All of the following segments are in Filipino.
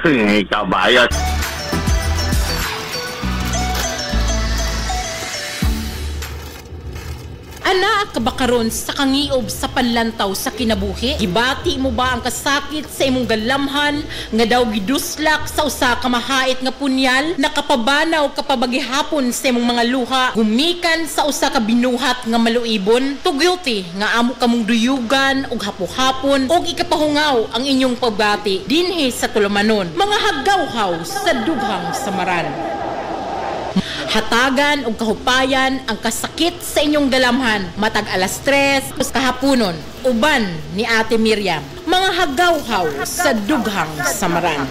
Kabayo. Ana ka ba karon sa kangiob sa panlantaw sa kinabuhi? Gibati mo ba ang kasakit sa imong galamhan nga daw giduslak sa usa ka mahait nga punyal? Nakapabanaw ka pa ba gihapon sa imong mga luha? Gumikan sa usa ka binuhat nga maluibon? To guilty nga amo kamong duyugan og hapo-hapon og ikapahungaw ang inyong pagbati dinhi sa tulumanon. Mga haggawhaw sa dughang samaran. Hatagan og kahupayan ang kasakit sa inyong galamhan matag alas 3 kahaponon uban ni Ate Miriam. Mga haggawhaw sa dughang samaran.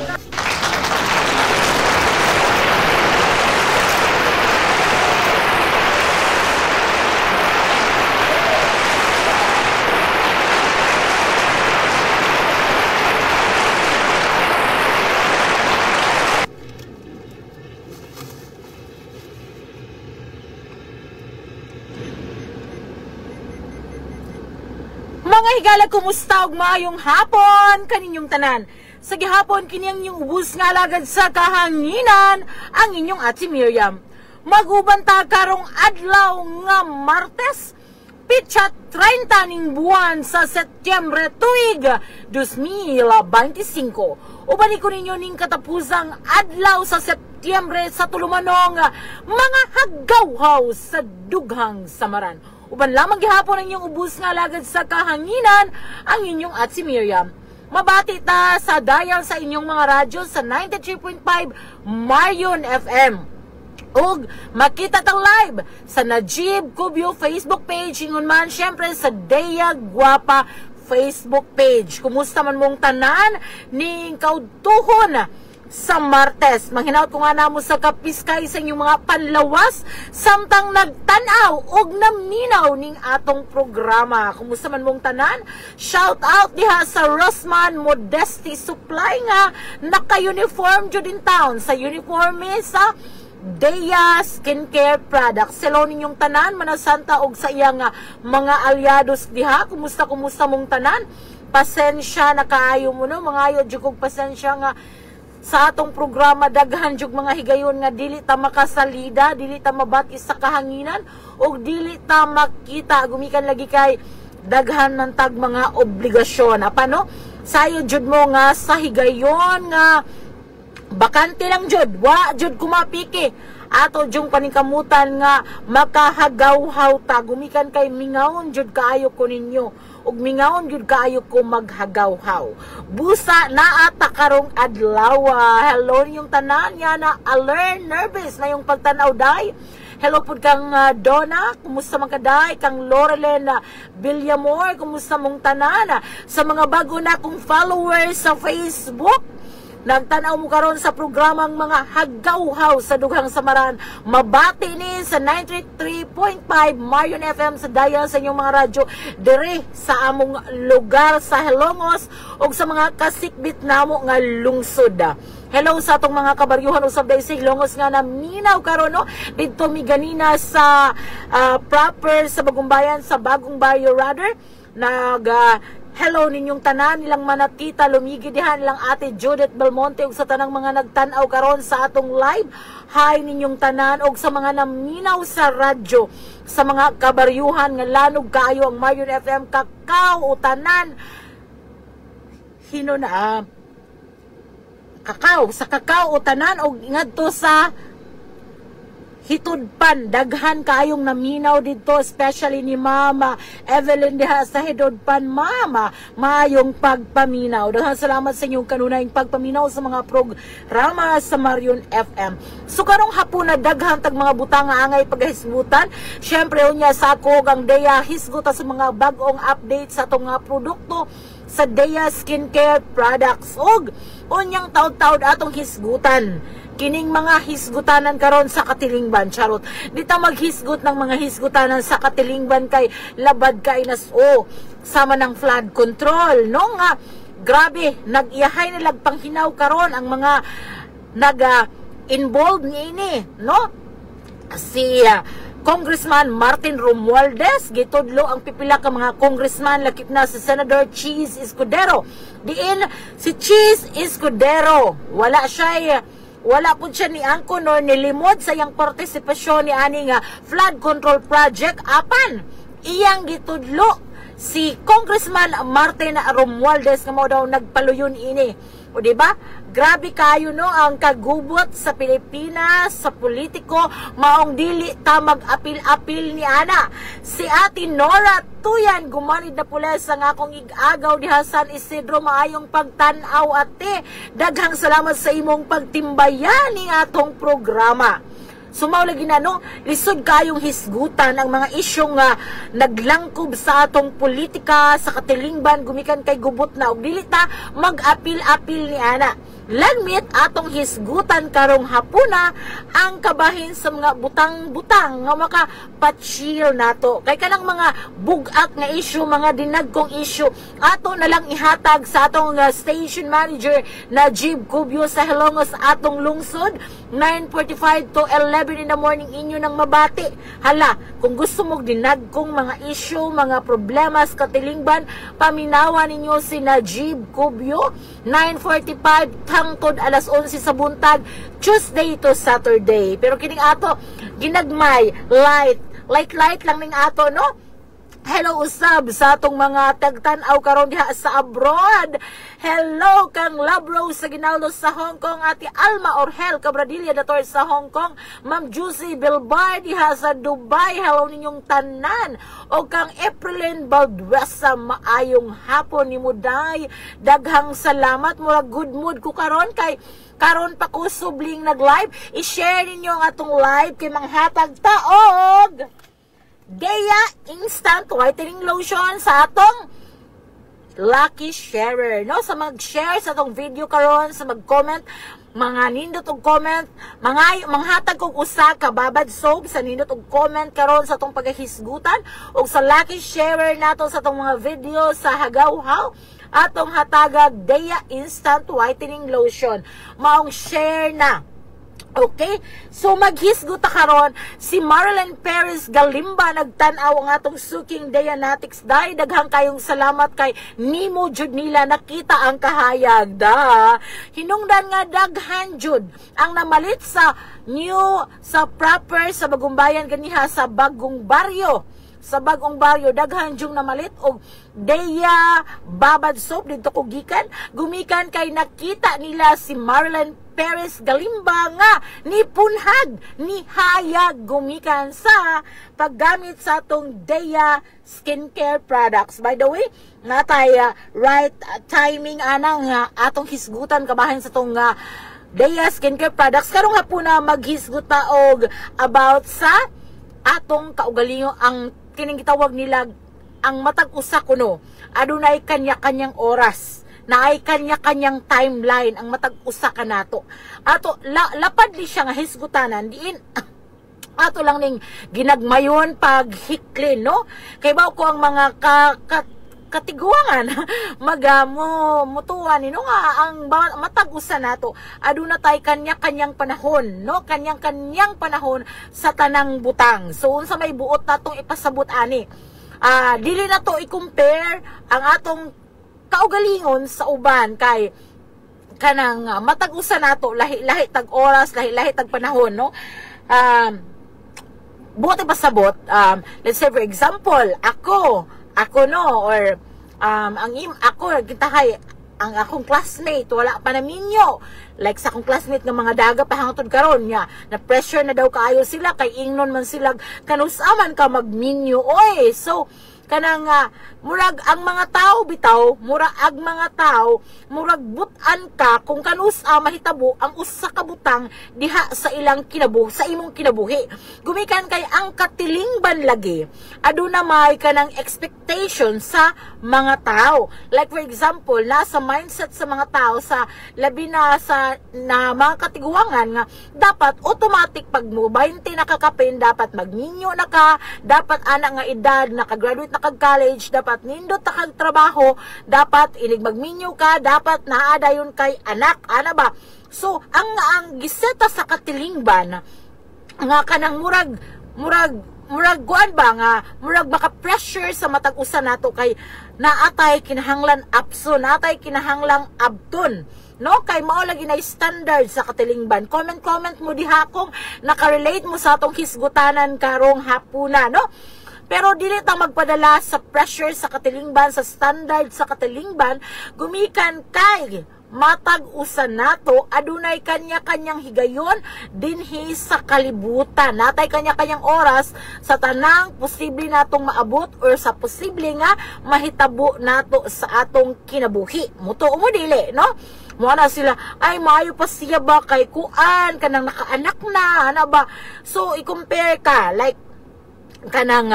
Mga higala, kumusta og maayong hapon kaninyong tanan. Sa gihapon kining yung ubus nga lagad sa kahanginan ang inyong Ate Miriam. Magubanta karong adlaw nga Martes, pitsa 30 ning buwan sa Setyembre tuig 2025. Ubani ko ninyo ning katapusang adlaw sa Setyembre sa tulumanong mga haggawhaw sa dughang samaran. Uban lamang gihapon ang inyong ubus nga lagad sa kahanginan ang inyong Ate Miriam. Mabati ta sa dial sa inyong mga radyo sa 93.5 Marion FM. Og makita tang live sa Najib Cubio Facebook page, ingon man syempre sa Dea Guapa Facebook page. Kumusta man mong tanan ning kautuhon sa Martes? Manghinaot ko nga namo sa kapiskay sa inyong mga panlawas samtang nagtanaw og naminaw ning atong programa. Kumusta man mong tanan? Shout out diha sa Rosman Modesty Supply nga naka-uniform jud in town sa uniforme sa Dea Skincare Products. Hello ninyong tanan, manasanta og sa iyang mga alyados diha. Kumusta mong tanan? Pasensya na kaayo mo no, mga ayo jud kog pasensya nga sa atong programa daghan jug mga higayon nga dili ta makasalida, dili ta mabati sa kahanginan og dili ta makita gumikan lagi kay daghan man tag mga obligasyon. Apano? Sayo jud mo nga sa higayon nga bakante lang jud, wa jud kumapiki. Ato jung paningkamutan nga makahagawhaw ta gumikan kay mingawon jud kaayo ko ninyo. Ug mingawon gyud kaayo ko maghagawhaw. Busa naa ta karong adlaw. Hello yung tanan ya na alert nervous na yung pagtanaw day. Hello pud kang Donna, kumusta man kaday? Kang Laurelen Villamor, kumusta mong tanan? Sa mga bago na kong followers sa Facebook, nagtanaw mo karon sa programang mga haggawhaw sa dughang samaran. Mabati ni sa 93.5 Marion FM sa dial sa inyong mga radyo dire sa among lugar sa Helongos o sa mga kasikbit namo nga lungsod. Hello sa atong mga kabaryuhan usab dai sa Hilongos nga naminaw karon no didto mi ganina sa proper sa Bagong Bayan, sa Bagong Bayo rather. Hello ninyong tanan, nilang manatita, lumigi dihan nilang Ate Judith Belmonte ug sa tanang mga nagtanaw karon sa atong live. Hi ninyong tanan og sa mga naminaw sa radyo, sa mga kabaryuhan nga lanog kaayo ang Marion FM, Kakao o tanan. Hino na Kakao, sa Kakao o tanan og ngadto sa Hitudpan, daghan kaayong naminaw dito, especially ni Mama Evelyn diha sa Hitudpan. Mama, maayong pagpaminaw. Daghan salamat sa inyong kanunayng pagpaminaw sa mga programa sa Marion FM. So karong hapon na daghan tag mga butang nga angay paghisgutan. Syempre unya sa ako ang Dea hisguta sa mga bag-ong update sa atong mga produkto sa Dea Skincare Products. Og unyang taud-taud atong hisgutan kining mga hisgutanan karon sa katilingban. Charot, di ta maghisgot ng mga hisgutanan sa katilingban kay labad kay nas sama ng flood control no nga grabe nag-iyahay nilag panghinaw karon ang mga nag involved niini no si Congressman Martin Romualdez, gitudlo ang pipila ka mga congressman lakip na si Senator Cheese Escudero. Diin si Cheese Escudero, wala po siya ni angko nor nilimod sa iyang partisipasyon ni aning flood control project apan iyang gitudlo si Congressman Martin Romualdez nga mao daw nagpaluyon ini. O diba? Grabe kayo no ang kagubot sa Pilipinas, sa politiko, maong dili ta mag-apil-apil ni ana. Si Ate Nora Tuyan, gumanid na pula sa nga akong ig-agaw di San Isidro, maayong pagtanaw ate. Daghang salamat sa imong pagtimbayan ni atong programa. Sumaw lagi na no, lisod kayong hisgutan ang mga isyong naglangkob sa atong politika, sa katilingban, gumikan kay gubot na og dili ta mag-apil-apil ni ana. Lagmit atong hisgutan karong hapuna ang kabahin sa mga butang-butang nga makapachill nato. Kay kanang mga bugak nga issue, mga dinagkong issue, ato na lang ihatag sa atong station manager na Jib Cubio sa Hilongos atong lungsod. 9:45 to 11 in the morning inyo nang mabati. Hala, kung gusto mo dinagkong mga issue, mga problema sa katilingban, paminawa ninyo si Najib Cubio. 9:45 hangtod alas 11 sa buntag, Tuesday to Saturday. Pero kining ato ginagmay light lang ning ato no. Hello usab sa atong mga tagtanaw karon diha sa abroad. Hello kang Labro sa Ginaldo sa Hong Kong, Ate Alma Orhel Cabradilla dator sa Hong Kong, Ma'am Juicy Bilbar diha sa Dubai. Hello ninyong tanan. O kang Aprilin Balduesa, maayong hapon ni Muday. Daghang salamat, mura good mood ko karon kay karon pa ko subling nag-live. I-share ninyo ang atong live kay manghatag taog Dea Instant Whitening Lotion sa atong lucky sharer, no? Sa mag-share sa atong video karon, sa mag-comment, mga nindot og comment, manghatag kog usa ka babad soap sa nindot og comment karon sa atong pagahisgutan og sa lucky sharer nato sa atong mga video sa Hagawhaw atong hatagag Dea Instant Whitening Lotion. Maong share na. Okay? So maghisgot ta karon si Marilyn Perez Galimba nagtan-aw ang atong suking Dianetics Day. Daghang kayong salamat kay nimo jud nila nakita ang kahayag da. Hinungdan nga daghan jud ang namalit sa proper sa Bagong Bayan ganiha sa Bagong Baryo. Sa Bagong Baryo daghan jung namalit og Dea babad soap dito ko gikan. Gumikan kay nakita nila si Marilyn Perez Galimba nga ni punhag ni hayag gumikan sa paggamit sa atong Dea skincare products. By the way, natay right timing anang atong hisgutan kabahin sa atong Dea skincare products. Karong hapon na maghisgot ta og about sa atong kaugalingo ang kining gitawag nila ang matag usa kuno. Adunay kanya-kanyang oras. Naay kanya-kanyang timeline ang matag usa ka nato. Ato lapad li siya nga hisgutanan diin ato lang ning ginagmayon paghiklin no. Kay baw ko ang mga katiguangan mutuan no nga ang matag usa nato. Aduna tay kanya-kanyang panahon no, kanyang-kanyang panahon sa tanang butang. So unsa may buot natong ipasabot ani. Dili na to i-compare ang atong kaugalingon sa uban kay kanang matag usa nato lahi-lahi tag oras, lahi-lahi tag panahon no. Buot ipasabot, let's say for example ako no or ako gitahay ang akong classmate wala pa na minyo. Like sa akong classmate nga mga daga pa hangtod karon nya na pressure na daw kaayo sila kay ingnon man sila kanusaman ka magminyo oy. So kanang murag ang mga tao bitaw, murag mga tao, murag butan ka kung kanus mahitabo ang usa ka butang diha sa ilang kinabuhi, sa imong kinabuhi. Gumikan kay ang katilingban lagi. Aduna may kanang expectation sa mga tao. Like for example, nasa mindset sa mga tao sa labi na sa mga katiguangan nga dapat automatic pag mo 20 nakakapin dapat magninyo na ka, dapat ana nga edad nakagraduate na kag-college, dapat nindot ta kag trabaho, dapat inig magminyo ka, dapat naada yun kay anak, ana ba? So, ang giseta sa katilingban nga kanang murag murag guan ba nga, murag baka pressure sa matag usa nato kay naatay kinahanglan apso, naatay kinahanglang abton. No, kay mao lagi na standard sa katilingban. Comment mo diha kung nakarelate mo sa atong hisgutanan karong hapuna, no? Pero dili ta magpadala sa pressure sa katilingban, sa standard sa katilingban, gumikan kay matag usa nato adunay kanya-kanyang higayon dinhi sa kalibutan. Natay kanya-kanyang oras sa tanang posible natong maabot or sa posible nga mahitabo nato sa atong kinabuhi. Muto mo dili, no? Muna sila, ay maayo pa siya ba kay kuan kanang nakaanak na, ana ba? So i-compare ka like kanang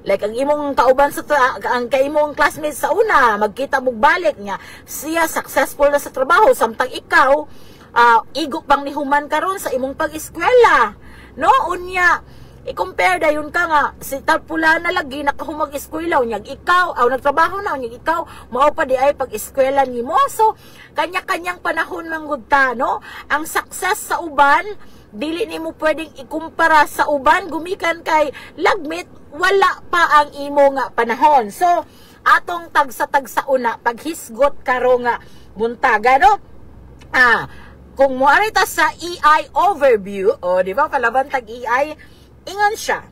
like ang imong kauban sa ang kaimong classmates sa una magkita mo balik niya siya successful na sa trabaho samtang ikaw igo pang nihuman karon sa imong pag-eskwela, no? Unya i-compare dayon ka nga si Tarpula na lagi nakahumag eskwela unya ikaw nagtrabaho na unya ikaw mao pa di ay pag-eskwela nimo. So kanya-kanyang panahon manggud ta, no? Ang success sa uban dili nimo pwedeng ikumpara sa uban gumikan kay lagmit wala pa ang imo nga panahon. So atong tagsa una paghisgot karo nga buntaga, no? Kung moari ta sa EI overview, di ba palaban tag EI, ingon siya,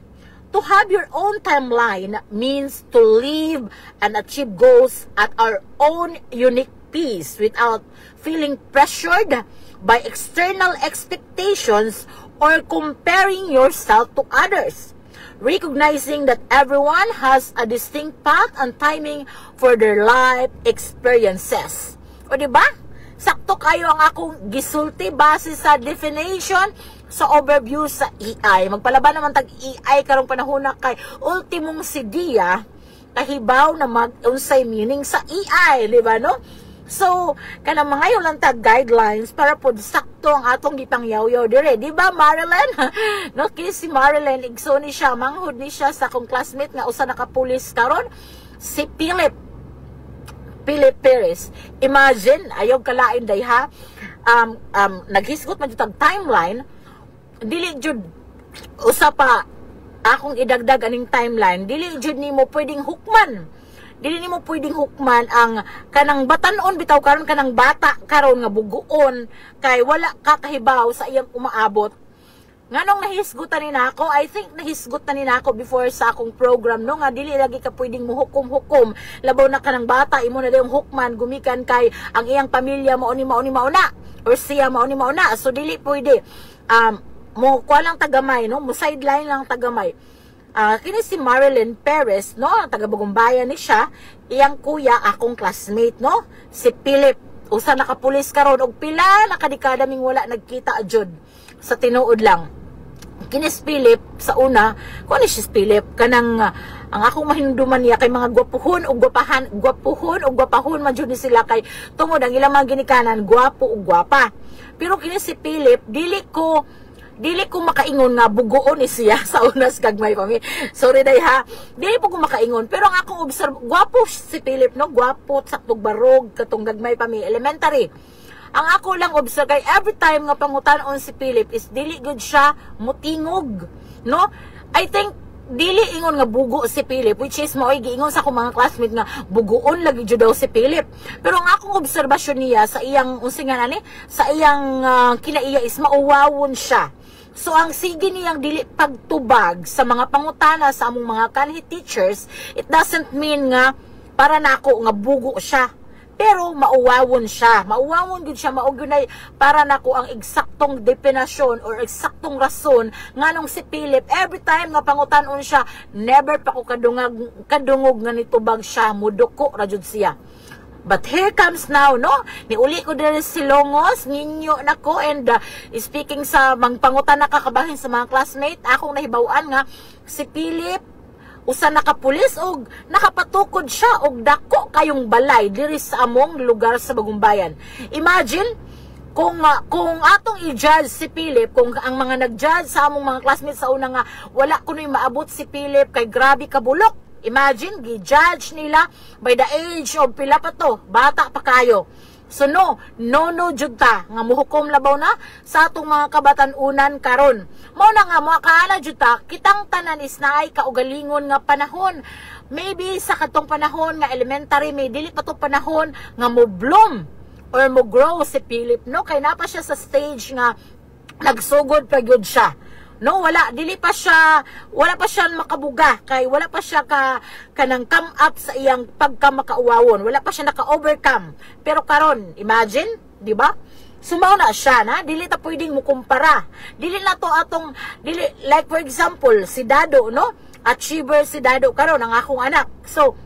to have your own timeline means to live and achieve goals at our own unique pace without feeling pressured by external expectations or comparing yourself to others. Recognizing that everyone has a distinct path and timing for their life experiences. O diba? Sakto kayo ang akong gisulti base sa definition sa overview sa EI. Magpalaban naman tag EI karong panahon na kay ultimong si Dia kahibaw na mag-unsay meaning sa EI, diba, no? So, kanang mga yun lang tag guidelines para po sakto ang atong gipangyaw-yaw dire. Di ba, Marilyn? No, kini si Marilyn, igso ni siya, manghud ni siya sa akong classmate nga usa nakapulis karon si Philip Perez. Imagine, ayaw kalain day ha, naghisgot man jud timeline, dili jud usa pa akong idagdag aning timeline, dili jud nimo pwedeng hukman. Dili nimo pwedeng hukman ang kanang batanon bitaw karon kanang bata karon nga buguon kay wala ka kahibaw sa iyang umaabot. Nganong nahisgutan ni nako, I think nahisgutan ni nako before sa akong program, no, nga dili lagi ka pwedeng muhukom-hukom labaw na kanang bata imo na dayong hukman gumikan kay ang iyang pamilya mao ni mauna or siya mao ni mauna. So dili pwede mo kuha lang tagamay, no, mo sideline lang tagamay. Kini si Marilyn Perez, no, taga Bagumbayan ni siya, iyang kuya akong classmate, no, si Philip, usa nakapulis karon og pila nakadekada ming wala nagkita jud sa tinuod lang. Kini si Philip sa una, kuno si Philip kanang ang akong mahinduman niya kay mga gwapuhon og gwapahon man jud ni sila kay tungod ang ilang mga ginikanan gwapo ug gwapa. Pero kini si Philip dili ko makaingon nga bugoon ni siya sa unas gagmay pa mi. Sorry day ha. Dili po ko makaingon. Pero ang akong observe, gwapo si Philip, no? Gwapo, saktog barog, katong gagmay pa mi. Elementary. Ang ako lang observe kay every time nga pangutanon si Philip is dili good siya mutingog, no? I think dili ingon nga bugo si Philip, which is mao'y giingon sa akong mga classmate nga bugoon lagi jud daw si Philip. Pero ang akong obserbasyon niya sa iyang unsingan ani, sa iyang kinaiya is mauwawon siya. So ang sige niyang dili pagtubag sa mga pangutana sa among mga kanhi teachers, it doesn't mean nga para nako nga bugo siya. Pero mauwawon siya. Mauwawon gud siya, maugunay para nako ang eksaktong definasyon or eksaktong rason nganong si Philip every time nga pangutanon siya, never pa ko kadungog nga nitubag siya, muduko ra jud siya. But here comes now, no? Niuli ko din si Longos, ninyo nako, and speaking sa mangpangutan nakakabahin sa mga classmate, akong nahibawan nga si Philip usa nakapulis og nakapatukod siya og dako kayong balay diri sa among lugar sa Bagumbayan. Imagine kung atong i-judge si Philip, kung ang mga nag-judge sa among mga classmates sa una nga wala kunoy maabot si Philip kay grabe ka bulok. Imagine, gi-judge nila by the age of pila pa to, bata pa kayo. So no jud ta nga muhukom labaw na sa atong mga kabatan-unan karon. Mao na nga makaala jud ta kitang tanan is naay kaugalingon nga panahon. Maybe sa katong panahon nga elementary, may dili pa to panahon nga mo bloom or mo grow si Philip, no? Kay na pa siya sa stage nga nagsugod pa gyud siya. No, wala pa siya makabuga, kay wala pa siya kanang come up sa iyang pagkamakauwawon, wala pa siya naka-overcome. Pero karon, imagine, di ba? Sumaw na siya, na dili ta pwedeng mo kumpara. Dili na to atong like for example, si Dado, no? Achiever si Dado karon ang akong anak. So,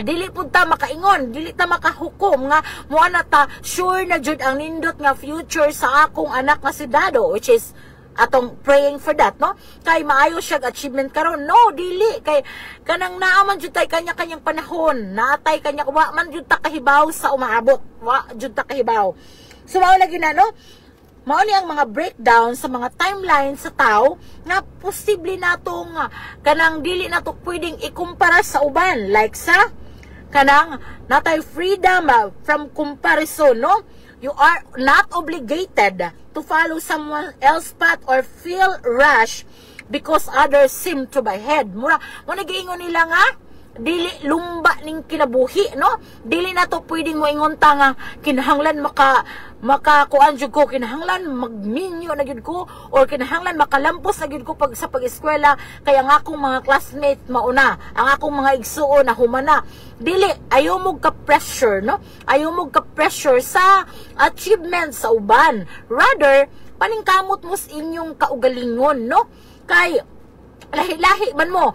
dili pud ta makaingon, dili ta makahukom nga mo ana ta sure na jud ang nindot nga future sa akong anak nga si Dado, which is atong praying for that, no? Kay maayo siya achievement karon. No, dili kay kanang naaman jud tay kanya-kanyang panahon, naatay kanya wa man jud ta kahibaw sa umaabot, wa jud ta kahibaw. So mao lagi na, no? Mao ni ang mga breakdown sa mga timeline sa tao nga posible natong kanang dili nato pwedeng ikumpara sa uban, like sa kanang natay freedom from comparison, no? You are not obligated to follow someone else's path or feel rush because others seem to be ahead. Mura, mo nagiingon nila nga, dili lumba ning kinabuhi, no? Dili na to pwedeng mo ingon ta nga kinahanglan makakuan jud ko, kinahanglan magminyo na gyud ko, or kinahanglan makalampos na gyud ko pag sa pag-eskwela kay ang akong mga classmates mauna, ang akong mga igsuon na humana. Dili, ayaw mo ka-pressure, no? Ayaw mo ka-pressure sa achievement sa uban. Rather, paningkamot mo sa inyong kaugalingon, no? Kay lahi-lahi man mo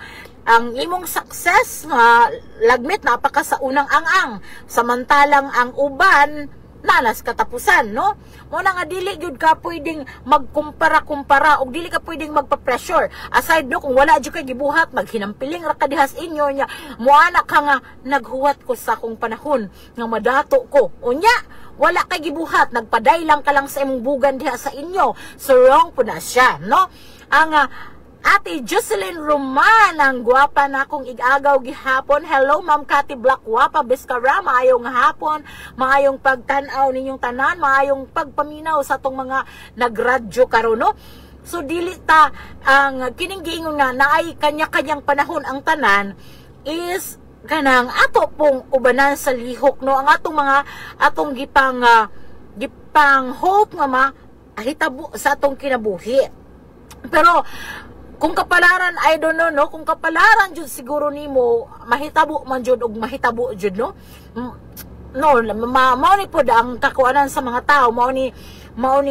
ang imong success nga lagmit napaka sa unang ang-ang, samantalang ang uban nanas katapusan, no? Mo na nga dili gyud ka pwedeng magkumpara-kumpara o dili ka pwedeng magpa-pressure. Aside no, kung wala jud kay gibuhat, maghinampiling ra ka dihas inyo nya. Moana ka nga naghuwat ko sa akong panahon nga madato ko. Unya, wala kay gibuhat, nagpaday lang ka lang sa imong bugan diha sa inyo. So wrong po na siya, no? Ang Ate Jocelyn Roman, ang gwapa na akong igagaw gihapon. Hello, Ma'am Cathy Black, gwapa, Biskara, maayong hapon, maayong pagtanaw ninyong tanan, maayong pagpaminaw sa tong mga nagradyo karon, no? So, dili ta, ang kining-giingon nga, naay kanya-kanyang panahon ang tanan, is, kanang ato pong ubanan sa lihok, no? Ang atong gipang hope nga mahitabo sa atong kinabuhi. Pero, kung kapalaran, I don't know, no? Kung kapalaran jud siguro nimo mahitabo man jud og mahitabo jud, no? No, mao ni pod ang kakuanan sa mga tao, mao ni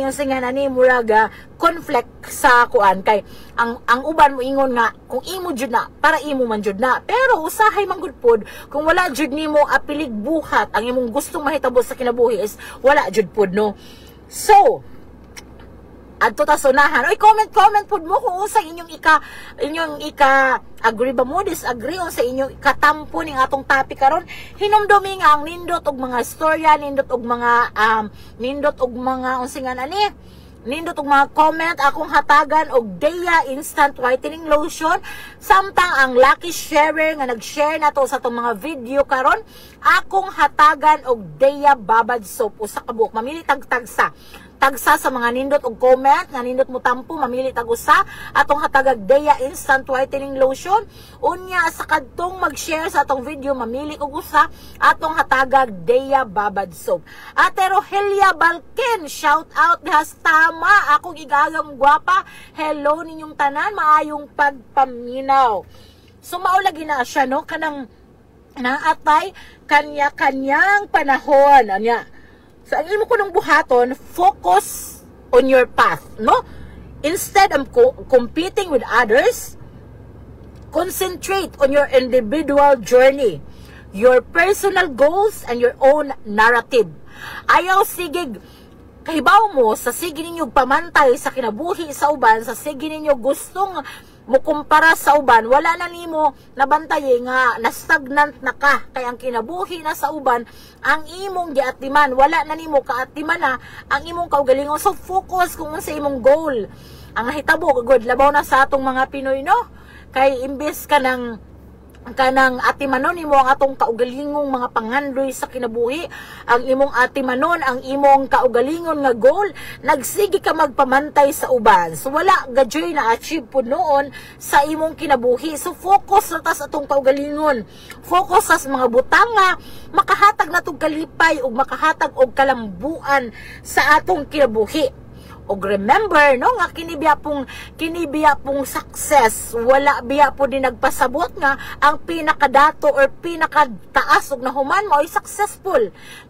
ang singanan ni muraga conflict sa kuan kay ang uban mo ingon nga kung imo jud na para imo man jud na, pero usahay man gud pod kung wala jud nimo apilig buhat ang imong gustong mahitabo sa kinabuhi is wala jud pod, no? So adto ta sunahan. Oy, comment pod mo kung unsa inyong ika agree ba mo, disagree sa inyong katampo ning atong topic karon. Hinumdumi nga ang nindot og mga istorya, nindot og mga unsingan ani, nindot og mga comment akong hatagan og Dea Instant Whitening Lotion, samtang ang lucky sharer nga nag-share na to sa atong mga video karon akong hatagan og Dea Babad Soap usa ka buok, mamili tagsa sa mga nindot og comment nga nindot mo tampo, mamili tag usa atong hatagag Dea Instant Whitening Lotion. Unya sa kadtong mag-share sa atong video, mamili og usa atong hatagag Dea Babad Soap. Ate Rogelia Balken, shout out dihas tama akong igagang gwapa. Hello ninyong tanan, maayong pagpaminaw. So mao lagi na siya, no, kanang naatay kanya-kanyang panahon anya. So, ang imo ko ng buhaton, focus on your path, no? Instead of competing with others, concentrate on your individual journey, your personal goals, and your own narrative. Ayaw sigig, kahibaw mo, sa sige ninyo pamantay sa kinabuhi sa uban, sa sige ninyo gustong mo kumpara sa uban, wala na nimo nabantay nga na stagnant na ka, kay ang kinabuhi na sa uban ang imong giatiman, wala na nimo kaatiman na ang imong kaugalingon. So focus kung sa imong goal. Ang hitabo good labaw na sa atong mga Pinoy, no? Kay imbes ka ng kanang atimanon imo ang atong kaugalingong mga pangandoy sa kinabuhi, ang imong atimanon ang imong kaugalingon nga goal, nagsige ka magpamantay sa uban, so wala gadyoy na achieve po noon sa imong kinabuhi. So focus na tas atong kaugalingon, focus sa mga butang nga makahatag natong kalipay ug makahatag og kalambuan sa atong kinabuhi. Og remember, no, nga kinibiya pong success, wala biya po din nagpasabot nga ang pinakadato or pinakataas og nahuman mo ay successful.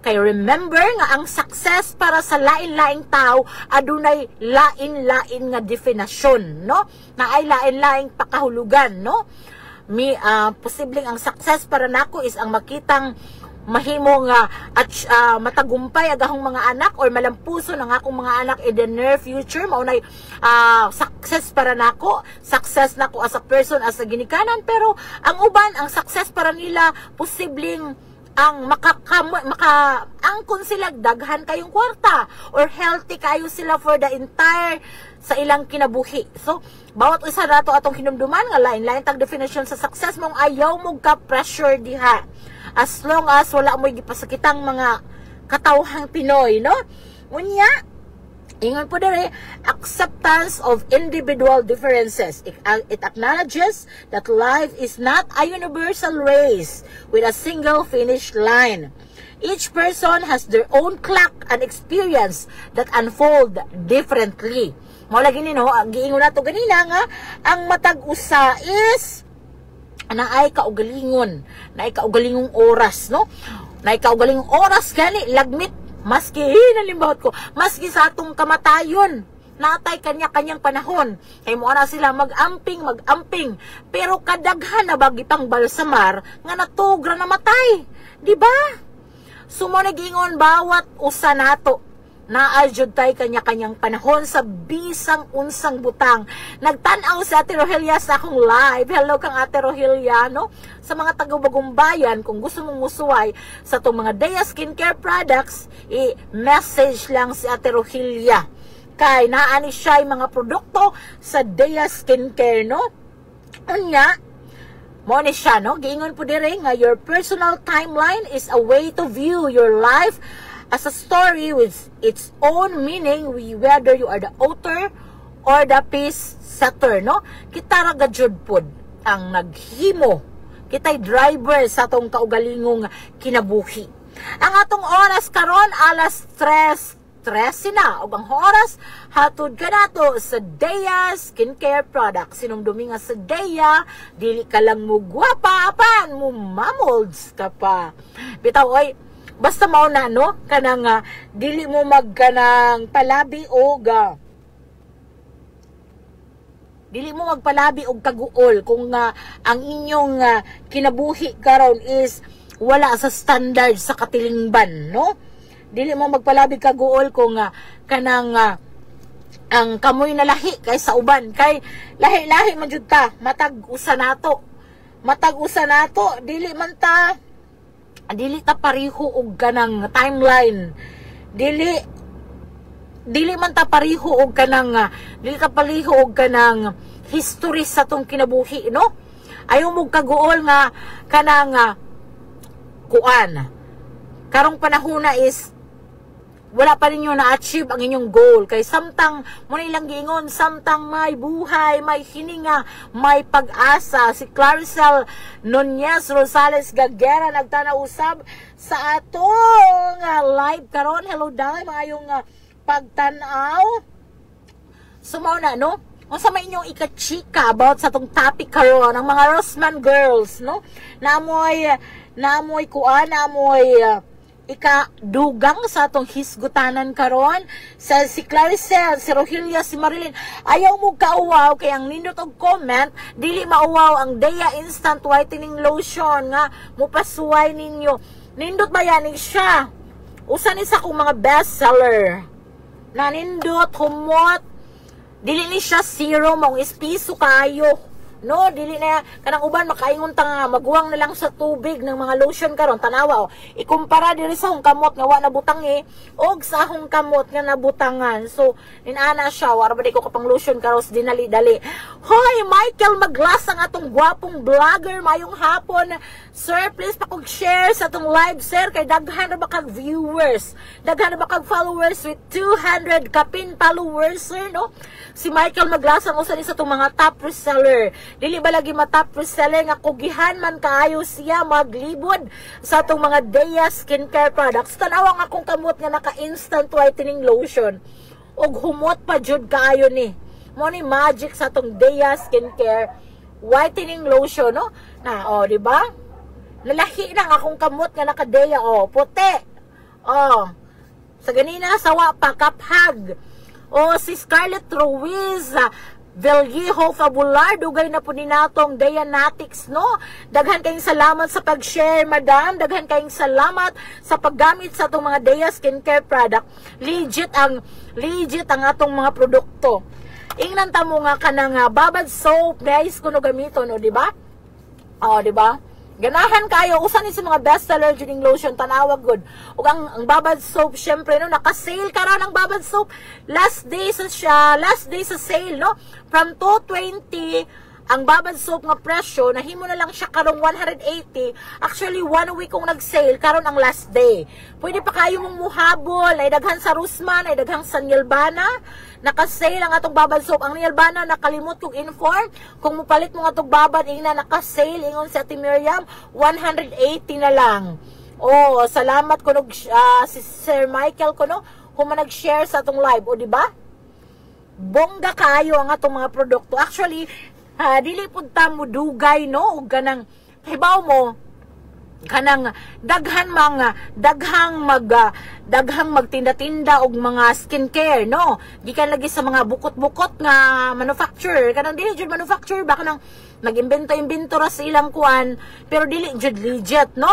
Kay remember nga ang success para sa lain-laing tao adunay lain-lain nga definasyon, no? Na ay lain-laing pakahulugan, no? Posibleng ang success para nako is ang makitang mahimong matagumpay agahong mga anak or malampuso ng akong mga anak in the near future. Maunay success para nako, success nako as a person, as a ginikanan. Pero ang uban, ang success para nila posibleng ang angkon sila daghan kayong kwarta or healthy kayo sila for the entire sa ilang kinabuhi. So bawat isa nato atong hinumduman nga lain-lain tag definition sa success, mong ayaw mo ka pressure diha. As long as wala mo gipasakitang mga katawhang Pinoy, no? Unya, ingon po dere, acceptance of individual differences. It acknowledges that life is not a universal race with a single finish line. Each person has their own clock and experience that unfold differently. Mao lagi ni no, ang giingon nato ganina nga ang matag usa is na ay kaugalingong oras, no? Na ay kaugalingong oras gani lagmit maski nalimbawat ko, maski sa atong kamatayon natay kanya-kanyang panahon kay mo ana sila mag-amping pero kadaghan na bagitang balsamar nga natugra na matay, di ba? Sumo nagingon bawat usa nato naadjud tay kanya-kanyang panahon sa bisang unsang butang. Nagtan-aw si Ate Rogelia sa akong live. Hello kang Ate Rogelia, no? Sa mga taga-Bagong Bayan, kung gusto mong musuway sa itong mga Dea Skincare products, i-message lang si Ate Rogelia. Kay naani siya yung mga produkto sa Dea Skincare, no? Unya, mo ni siya, no? Giingon po dire nga your personal timeline is a way to view your life as a story with its own meaning, whether you are the author or the piece setter, no? Kita ra gajud pod ang naghimo, kitay driver sa atong kaugalingong kinabuhi. Ang atong oras karon alas 3 na, ug ang oras hatod kanato sa Dea Skincare Products. Sinumdumi nga sa Dea, dili ka lang mo gwapa apan mo mamolds ka pa. Bitaw oy, basta mao na, no, kanang dili mo magkanang palabi og kaguol kung ang inyong kinabuhi karon is wala sa standard sa katilingban, no? Dili mo magpalabi kaguol kung kanang ang kamoy na lahi kay sa uban, kay lahi-lahi man jud ta, matag usa nato, dili ta pariho og kanang timeline, dili man ta pariho og kanang history sa tong kinabuhi, no? Ayaw mo kaguol nga kanang kuan karong panahona is wala pa ninyo na-achieve ang inyong goal. Kay samtang mo nilang giingon, samtang may buhay, may hininga, may pag-asa. Si Claricel Nunez Rosales Gagera nagtanaw usab sa atong live karon. Hello dai, maayong pagtanaw. Sumaw na, no? Kung sa may inyong ikachika about sa atong topic karon, ang mga Rosman girls, no? Naamoy ikadugang sa atong hisgutanan karon sa si Claricel, si Rogelia, si Marilyn. Ayaw mo kauwaw kay ang nindot og comment dili mauwaw ang Dea Instant Whitening Lotion nga mupasuway ninyo. Nindot ba yan siya? Usa ni sa akong mga best seller na nindot humot, dili ni siya zero, mong espiso kayo no, dili na kanang uban makaingon ta nga maghuwang na lang sa tubig ng mga lotion karon tanawa ikumpara diri sa akong kamot nga wa nabutangi og sa akong kamot nga nabutangan. So inana siya wala ba di ko kapang lotion karon dinali-dali. Hoy, Michael Maglas ang atong gwapong vlogger, mayong hapon. Sir, please pakog-share sa atong live, sir, kay daghan na ba kag viewers, daghan na ba kag followers with 200 kapin followers, sir, no? Si Michael Maglas ang usa ni sa atong mga top reseller. Dili ba lagi ma-top reseller nga kugihan man kaayo siya maglibod sa atong mga Dea skincare products. Tanawa nga akong kamot nga naka-instant whitening lotion. Og humot pa jud kaayo ni. Mo ni magic sa atong Dea skincare whitening lotion, no? Na, oh, di ba? Lalahi lang akong kamot nga naka-Dea, oh, puti. Oh. Sa ganina sawa pa kaphag. Oh, si Scarlett Ruiz, Vallejo Fabular, dugay na po ni natong Dianatics, no? Daghan kayong salamat sa pag-share, madam. Daghan kayong salamat sa paggamit sa atong mga Dea skincare product. Legit ang atong mga produkto. Ingnan ta mo nga kanang babad soap, guys, kuno gamiton, no, di ba? Oh, di ba? Ganahan kayo, usa ni sa mga bestseller juning lotion tanawag good. Ug ang babad soap syempre no naka-sale karon ang babad soap. Last day sa sale no. From 220 ang babad soap nga presyo, nahimo na lang siya karong 180. Actually 1 week kong nag-sale karon ang last day. Pwede pa kayo mong muhabol, ay daghan sa Rusman, ay daghan sa Nilbana. Naka-sale ang atong babad soap. Ang Nilbana nakalimot kong inform. Kung mupalit mo nga atong babad, ina naka-sale ingon si Ate Miriam, 180 na lang. Oh, salamat kuno si Sir Michael kuno kung nag-share sa atong live, o di ba? Bongga kayo ang atong mga produkto. Actually, dili pud ta mo dugay no ug kanang hibaw mo kanang daghang magtinda-tinda og mga skincare no gikan lagi sa mga bukot-bukot nga manufacturer kanang dili jud manufacturer ba kanang nag-imbento ra sa ilang kuan pero dili jud legit no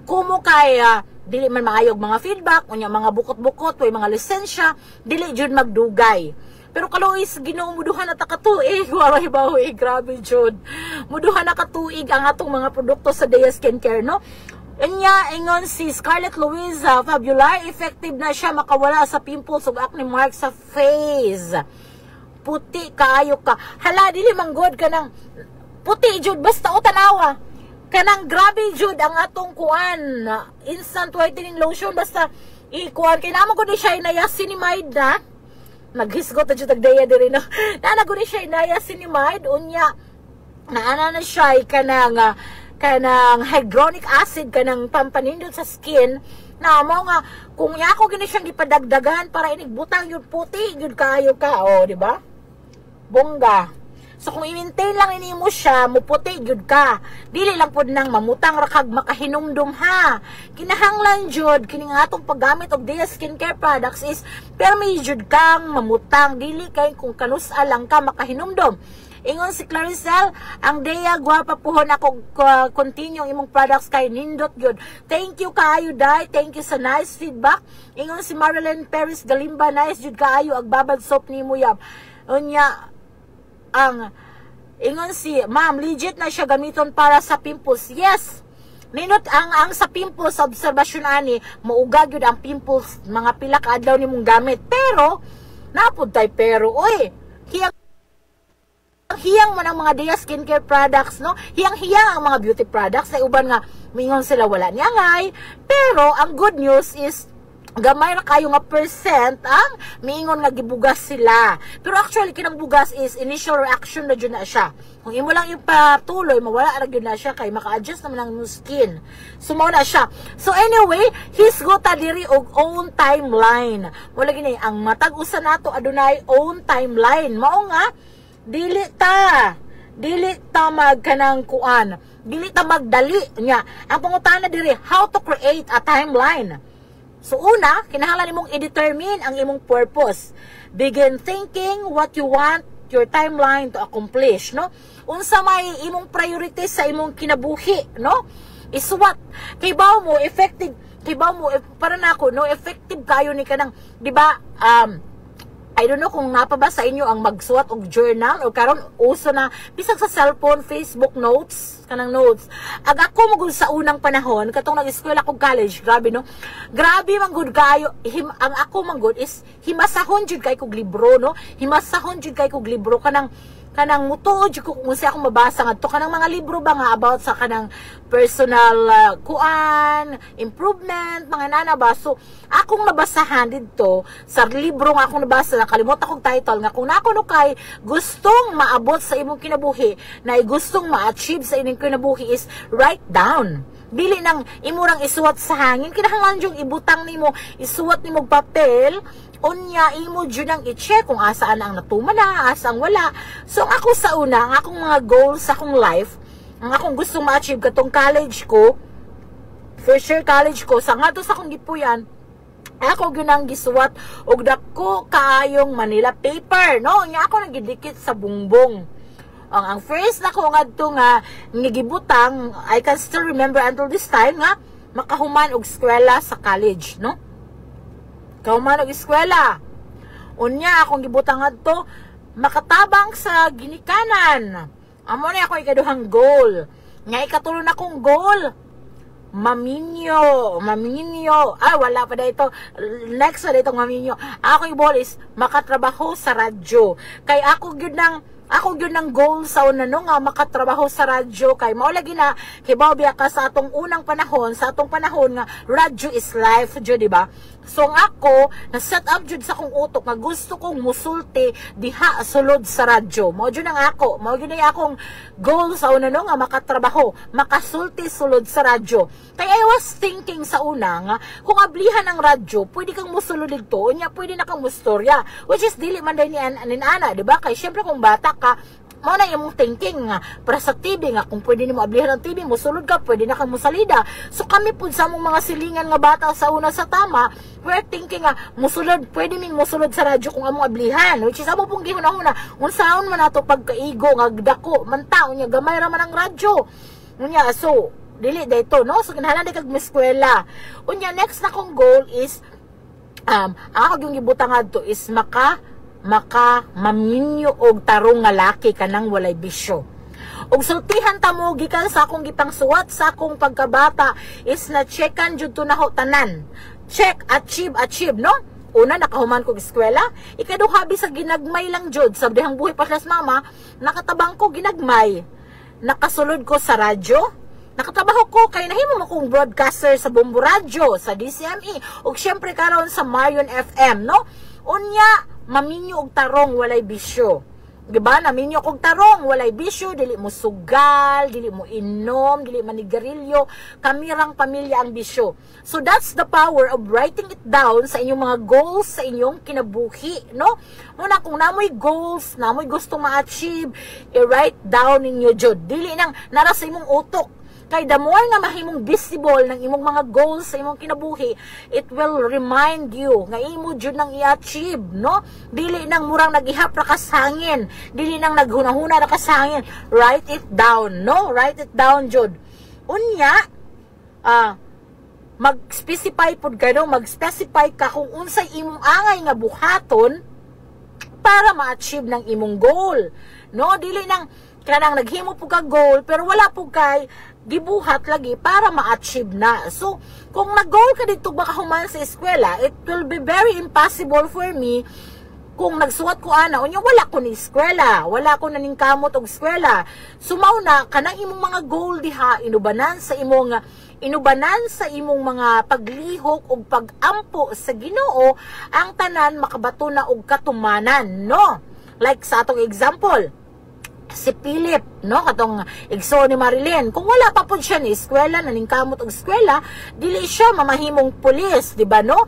kumo kay dili man maayog mga feedback unya mga bukot-bukot way mga lisensya dili jud magdugay. Pero kalois Ginoo muduhan na takatuig, waray baho grabe jud. Muduhan na katuig ang atong mga produkto sa Dea Skincare, no? Inya ingon si Scarlett Ruiz Fabular, effective na siya makawala sa pimples ug acne marks sa face. Puti kaayo ka. Hala dili manggod ka ng puti jud basta o tanawa. Kanang grabe jud ang atong kuan, instant whitening lotion basta ikuan kay namo gud siya niacinamide na. Naghisgot na siya tagdaya diri no. Nanago ni siya niacinamide unya naana na siya kanang hyaluronic acid kanang pampanindot sa skin na mo nga kung ako gini siyang gipadagdagan para inigbutang yun puti yun kaayo ka oh di ba? Bongga. So kung i-maintain lang ini mo siya, muputi jud ka. Dili lang pud nang mamutang ra kag makahinumdum ha. Kinahanglan jud kining atong paggamit og Dea skincare products is permi jud kang mamutang dili kay kung kanusa lang ka makahinumdum. Ingon si Claricel, ang Dea gwapa puhon ako continue imong products kay nindot jud. Thank you kaayo dai, thank you sa nice feedback. Ingon si Marilyn Perez Galimba, nice jud kaayo ag babad soap nimo yab. Unya ang ingon si ma'am legit na siya gamiton para sa pimples. Yes, ninot ang sa pimples obserbasyon ani maugag yun ang pimples mga pila ka adlaw nimong gamit pero napud tay pero oy hiyang man ang mga Dea skincare products no hiyang ang mga beauty products ay uban nga mingon sila wala niya ngay pero ang good news is gamay ra kayo nga percent ang miingon nga gibugas sila. Pero actually kinang bugas is initial reaction na jud na siya. Kung imo lang ipatuloy mawala ra gyud na siya kay maka-adjust naman ang skin. So mao na siya. So anyway, hisgot ta diri og own timeline. Wala gini ang matag usa nato adunay own timeline. Mao nga dili ta magkanang kuan. Dili ta magdali nya. Ang pangutana diri how to create a timeline. So una, kinahanglan nimong i-determine ang imong purpose. Begin thinking what you want your timeline to accomplish, no? Unsa may imong priorities sa imong kinabuhi, no? Is what? Kay bawo mo effective, kay bawo mo para nako no effective kayo ni kanang, di ba? I don't know kung napabasa inyo ang magsuwat og journal o karon uso na bisag sa cellphone, Facebook notes, kanang notes. Ag ako magud sa unang panahon katong nag-eskwela ko college, grabe no. Grabe man gud kayo ang ako man gud is himasahon jud kay kog libro no. Himasahon jud kay kog libro kanang mutuod ko kung siya akong mabasa ngadto kanang mga libro ba nga about sa kanang personal kuan, improvement, mga nana ba. So akong nabasahan didto sa libro nga akong nabasa, nakalimutan kong title nga kung nako no kay gustong maabot sa imong kinabuhi, na gustong ma-achieve sa imong kinabuhi is write down. Dili nang imurang isuwat sa hangin, kinahanglan yung ibutang nimo, isuwat nimo papel. Unya, imo dyan ang i-check kung asaan ang natuman na, asang wala. So, ako sa una, ang akong mga goals sa akong life, ang akong gusto ma-achieve katong college ko, for sure college ko, sa nga to sa akong gipuyan, ako ginang gisuwat, og dako kaayong Manila paper, no? Nga ako nagidikit sa bungbong. Ang first na ko nga to nga, nagibutang, I can still remember until this time nga, makahuman og eskwela sa college, no? Kauman og eskwela. Unya akong gibutang adto makatabang sa ginikanan. Amo na ako ikaduhang goal. Nga ikatulo na kong goal. Maminyo. Ah, wala pa dito. Next na dito maminyo. Akong goal is makatrabaho sa radyo. Kay ako gyud nang goal sa una no nga makatrabaho sa radyo kay mao lagi na hibaw biya ka sa atong unang panahon, nga radyo is life jud, di ba? So ako na set up jud sa akong utok nga gusto kong musulti diha sulod sa radyo. Mao jud ang ako, mao jud ang akong goal sa una no nga makatrabaho, makasulti sulod sa radyo. Kay I was thinking sa una nga kung ablihan ang radyo, pwede kang musulod dito, nya pwede na kang mustorya, which is dili man day ni ana, di ba? Kay syempre kung bata ka, mao na imong thinking nga para sa TV nga kung pwede nimo ablihan ang TV, musulod ka, pwede na kang musalida. So kami pud sa among mga silingan nga bata sa una sa tama, we're thinking nga musulod, pwede ning musulod sa radyo kung among ablihan, which is amo pong gihuna-huna unsaon man nato pagkaigo nga dako man taon nya gamay ra man ang radyo. Unya so dili dayto no, so kinahanglan kag eskwela. Unya next na kong goal is ako yung gibutang adto is maminyo og tarong nga laki kanang walay bisyo. Og sultihan ta mo gikan sa akong gipangsuwat sa akong pagkabata is na checkan jud to naho tanan. Check, achieve, no? Una nakahuman ko eskwela, ikaduha sa ginagmay lang jud sa dihang buhi paslas mama, nakatabang ko ginagmay. Nakasulod ko sa radyo. Nakatrabaho ko kay nahimo mo kong broadcaster sa Bombo Radio, sa DCME, ug syempre karon sa Marion FM, no? Unya maminyo og tarong walay bisyo. Diba? Naminyo og tarong walay bisyo, dili mo sugal, dili mo inom, dili manigarilyo, kamirang pamilya ang bisyo. So that's the power of writing it down sa inyong mga goals sa inyong kinabuhi, no? Muna kung namoy goals, namoy gustong ma-achieve, i-write down ninyo jud. Dili nang nara sa imong utok. Kay the more nga mahimong visible ng imong mga goals sa imong kinabuhi, it will remind you nga imo jud nang i-achieve, no? Dili nang murang nagihap ra ka sa hangin, dili nang naghunahuna ra ka sa hangin. Write it down, no? Write it down jud. Unya, mag-specify pud ka, no? Mag-specify ka kung unsay imong angay nga buhaton para ma-achieve ng imong goal, no? Dili nang kanang naghimo pud ka goal pero wala pud kay gibuhat lagi para ma-achieve na. So, kung nag-goal ka dito baka human sa eskwela, it will be very impossible for me kung nagsuwat ko ana, unya wala ko ni eskwela, wala ko naning kamot og eskwela. So, mauna, kanang imong mga goal diha, inubanan sa imong mga paglihok og pag-ampo sa Ginoo, ang tanan makabato na og katumanan, no? Like sa atong example, si Philip, no, katong igso ni Marilyn, kung wala pa po siya ni eskwela, naningkamot og eskwela, dili siya mamahimong pulis, di ba, no?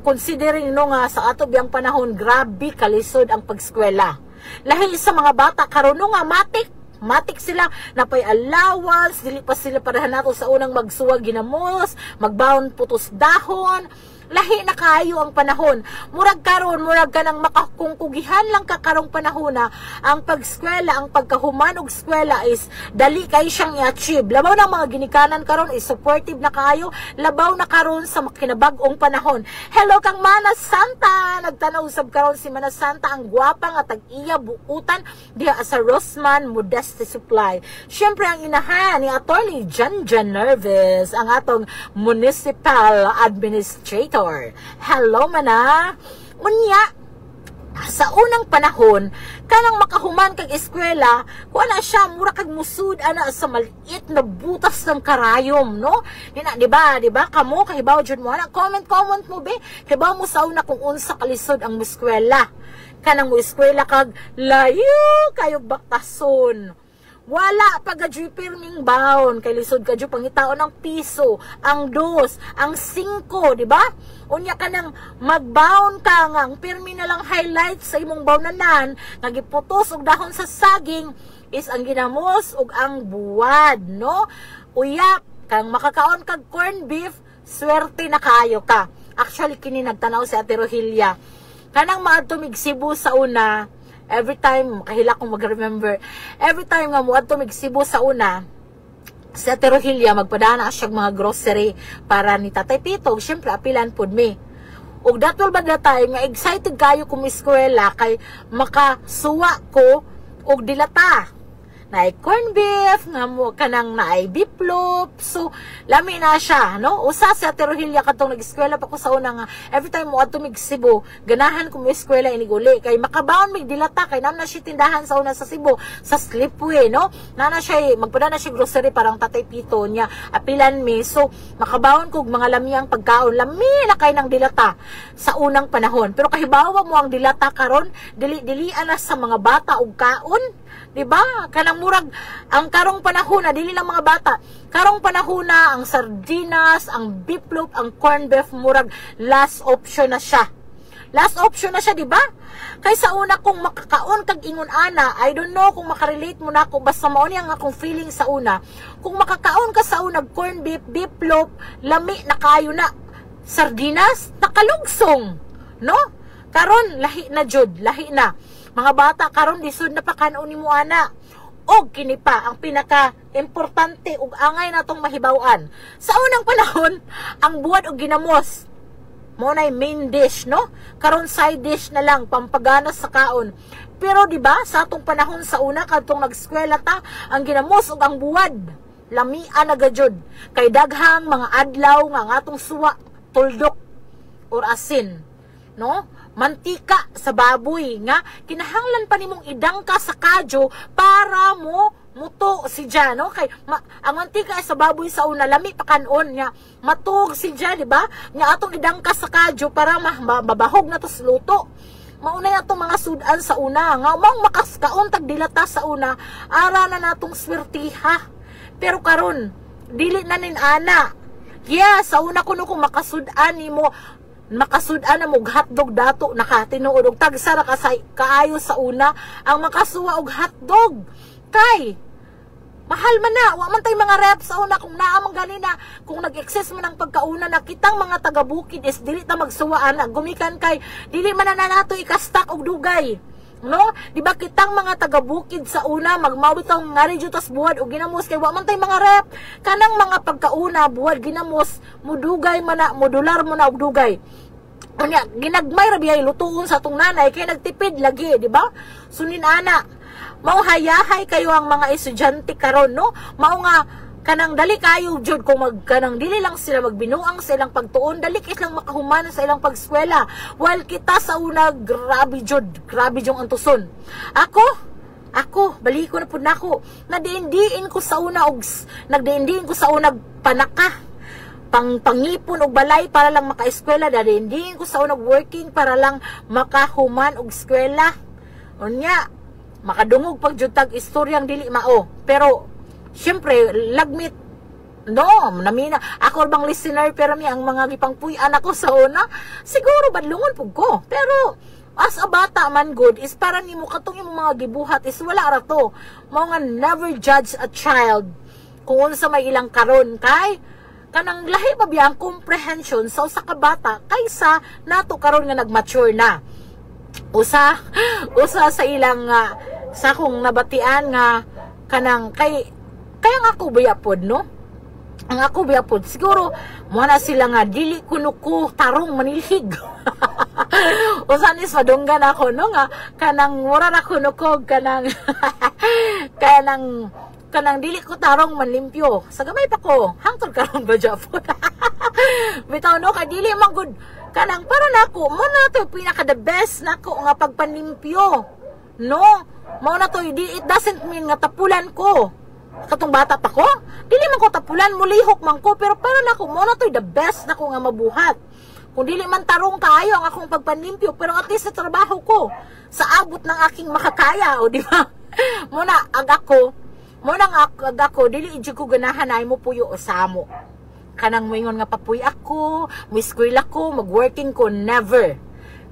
Considering no nga sa ato biyang panahon, grabe kalisod ang pagskwela. Lahi sa mga bata karon no nga matik sila, napay allowance, dili pa sila parahan nato sa unang magsuwag ginamos, magbaon putos dahon. lahi na kayo ang panahon. Murag karon, murag ka nang makakungkugihan lang ka karong panahon na ang pag-eskwela, ang pagkahuman og eskwela is dali kay siyang i-achieve. Labaw ng mga ginikanan karon is supportive na kayo, labaw na karon sa makinabag-ong panahon. Hello kang Mana Santa, nagtanaw usab karon si Mana Santa, ang gwapa nga tag-iya buutan diha sa Rosman Modeste Supply. Syempre ang inahan ni Attorney Jan Nerves, ang atong municipal administrator. Hello Mana. Unya, sa unang panahon, kanang makahuman kag eskwela, kuha na siya, mura kag musud ana sa maliit na butas ng karayom, no? Di ba? Kamo, kahibaw dyan mo, comment mo, be. Kahibaw mo sa una kung unsa kalisod ang muskwela. Kanang mo eskwela kag layo kayo baktason. Wala pag-adyo pirming baon, kay lisod kadyo pangitaon ng piso, ang 2, ang 5, di ba? Unya ka nang magbaon ka nga, ang pirmi na lang highlight sa imong bawnanan, nagiputos og dahon sa saging, is ang ginamos og ang buwad, no? Uyak, kang makakaon kag corn beef, swerte na kayo ka. Actually, kini nagtanaw si Ate Rohilia. Kanang maadto mig Cebu sa una, every time, kahila kong mag-remember, every time nga mo ato Cebu sa una, si Ate Rohilia, magpadana siya mga grocery para ni Tatay Pitog, syempre apilan pod me. Og datol ba na time, nga excited kayo kung eskwela, kay makasuwa ko og dilata. Naay corn beef, nga mo kanang naay beef loaf. So, lami na siya, no? Usa si Ate Rohilia katong nag-eskwela pa ko sa una nga, every time mo ato mig Cebu, ganahan ko mo eskwela iniguli. Kay makabaon mig dilata, kay nam na siya tindahan sa una sa Cebu, sa Slipway, no? Nana siya, magpada na siya grocery parang Tatay Pito niya, apilan me. So, makabaon ko mga lamiyang pagkaon, lami na kay ng dilata sa unang panahon. Pero kahibawa mo ang dilata karon, dili-dilian na sa mga bata og kaon. Diba? Kanang murag, ang karong panahon na, dili lang mga bata, karong panahon na, ang sardinas, ang beef loaf, ang corn beef, murag, last option na siya. Last option na siya, diba? Kaysa una kung makakaon kag ingon ana, I don't know kung makarelate mo na ako, basta mauni ang akong feeling sa una. Kung makakaon ka sa una, corn beef, beef loaf, lami na kayo na. Sardinas, nakalugsong. No? Karon, lahi na jud, lahi na. Mga bata karon lisod na pa kanon ni mo ana. Og kini pa ang pinaka importante ug angay natong mahibaw-an. Sa unang panahon, ang buwad og ginamos mo nay main dish, no? Karon side dish na lang pampagana sa kaon. Pero di ba sa atong panahon sa una kadtong nag-eskwela ta, ang ginamos ug ang buwad lamian na gajud. Kay daghang mga adlaw nga atong suwa, tuldok or asin, no? Mantika sa baboy nga kinahanglan pa nimong idangka sa kadyo para mo muto si Jan, no? Kay ang mantika sa baboy sa una lami pa kanon nga matug si Jan, di ba? Nga atong idangka sa kadyo para mabahog na to sa luto. Mauna na itong mga sudan sa una nga mong makaskaon tag dilata sa una, ara na natong swertiha. Pero karon dili na nin ana. Yeah, sa una kuno kung makasudan nimo, makasudan na mog hotdog dato nakatinuod og tagsa ra kaayo sa una ang makasuwa og hotdog kay mahal man na, wa man tay mga rep sa una kung naa man ganina, kung nag-excess man ang pagkauna na kitang mga taga-bukid is dili ta magsuwaan na gumikan kay dili man na nato ikastak og dugay, no? Di ba kitang mga taga-bukid sa una magmawit ang ngari jutas buwad og ginamos kay wa man tay mga rep kanang mga pagkauna buwad ginamos mudugay man na, modular mo na og dugay. Unya ginagmay ra biyay lutuon sa tong nanay kay nagtipid lagi, di ba? Sunin ana, mao hayahay kayo ang mga estudyante karon, no? Mao nga kanang dali kayo jud kung kanang dili lang sila magbinuang sa ilang pagtuon, dali kay lang makahuman sa ilang pagskwela. While kita sa una grabe jud ang antuson. Ako, balik ko na pud nako. Nagdiindiin ko sa una og nagdiindiin ko sa una panaka. Pangipon og balay para lang maka-eskwela, nagdiindiin ko sa una working para lang makahuman og eskwela. Unya, makadungog pag jud tag istoryang dili mao. Pero syempre lagmit no, namina ako bang listener pero mi ang mga gipangpuy-an ako sa una, siguro badlungon pug ko. Pero as a bata man good is para nimo katong imong mga gibuhat is wala ra to. Mao nga never judge a child kung unsa may ilang karon kay kanang lahi pa biya ang comprehension sa usa ka bata kaysa nato karon nga nagmature na. Usa sa ilang sa akong nabatian nga kanang kaya nga ako bayapod, no? Ang ako bayapod siguro mo na sila nga dili kuno ko tarong manilhig. Usa ni sadunggan ako, no, nga kanang mura na kuno ko kanang kanang dili ko tarong manlimpyo. Sa gamay pa ko, hangtod karon ba Japon. Bitaw, no, kay dili man good kanang para nako mo na to pinaka the best nako nga pagpanlimpyo. No, mo na to it doesn't mean nga tapulan ko. Katong bata pa ko, dili man ko tapulan, mulihok man ko, pero para nako mo na to the best nako nga mabuhat. Kung dili man tarong kaayo ang akong pagpanlimpyo, pero at least sa trabaho ko, sa abot ng aking makakaya, o di ba? Muna ag ako, dili idyo ko ganahan ay mo puyo o samo. Kanang moingon nga papuy ako, mo school ako, mag-working ko, never.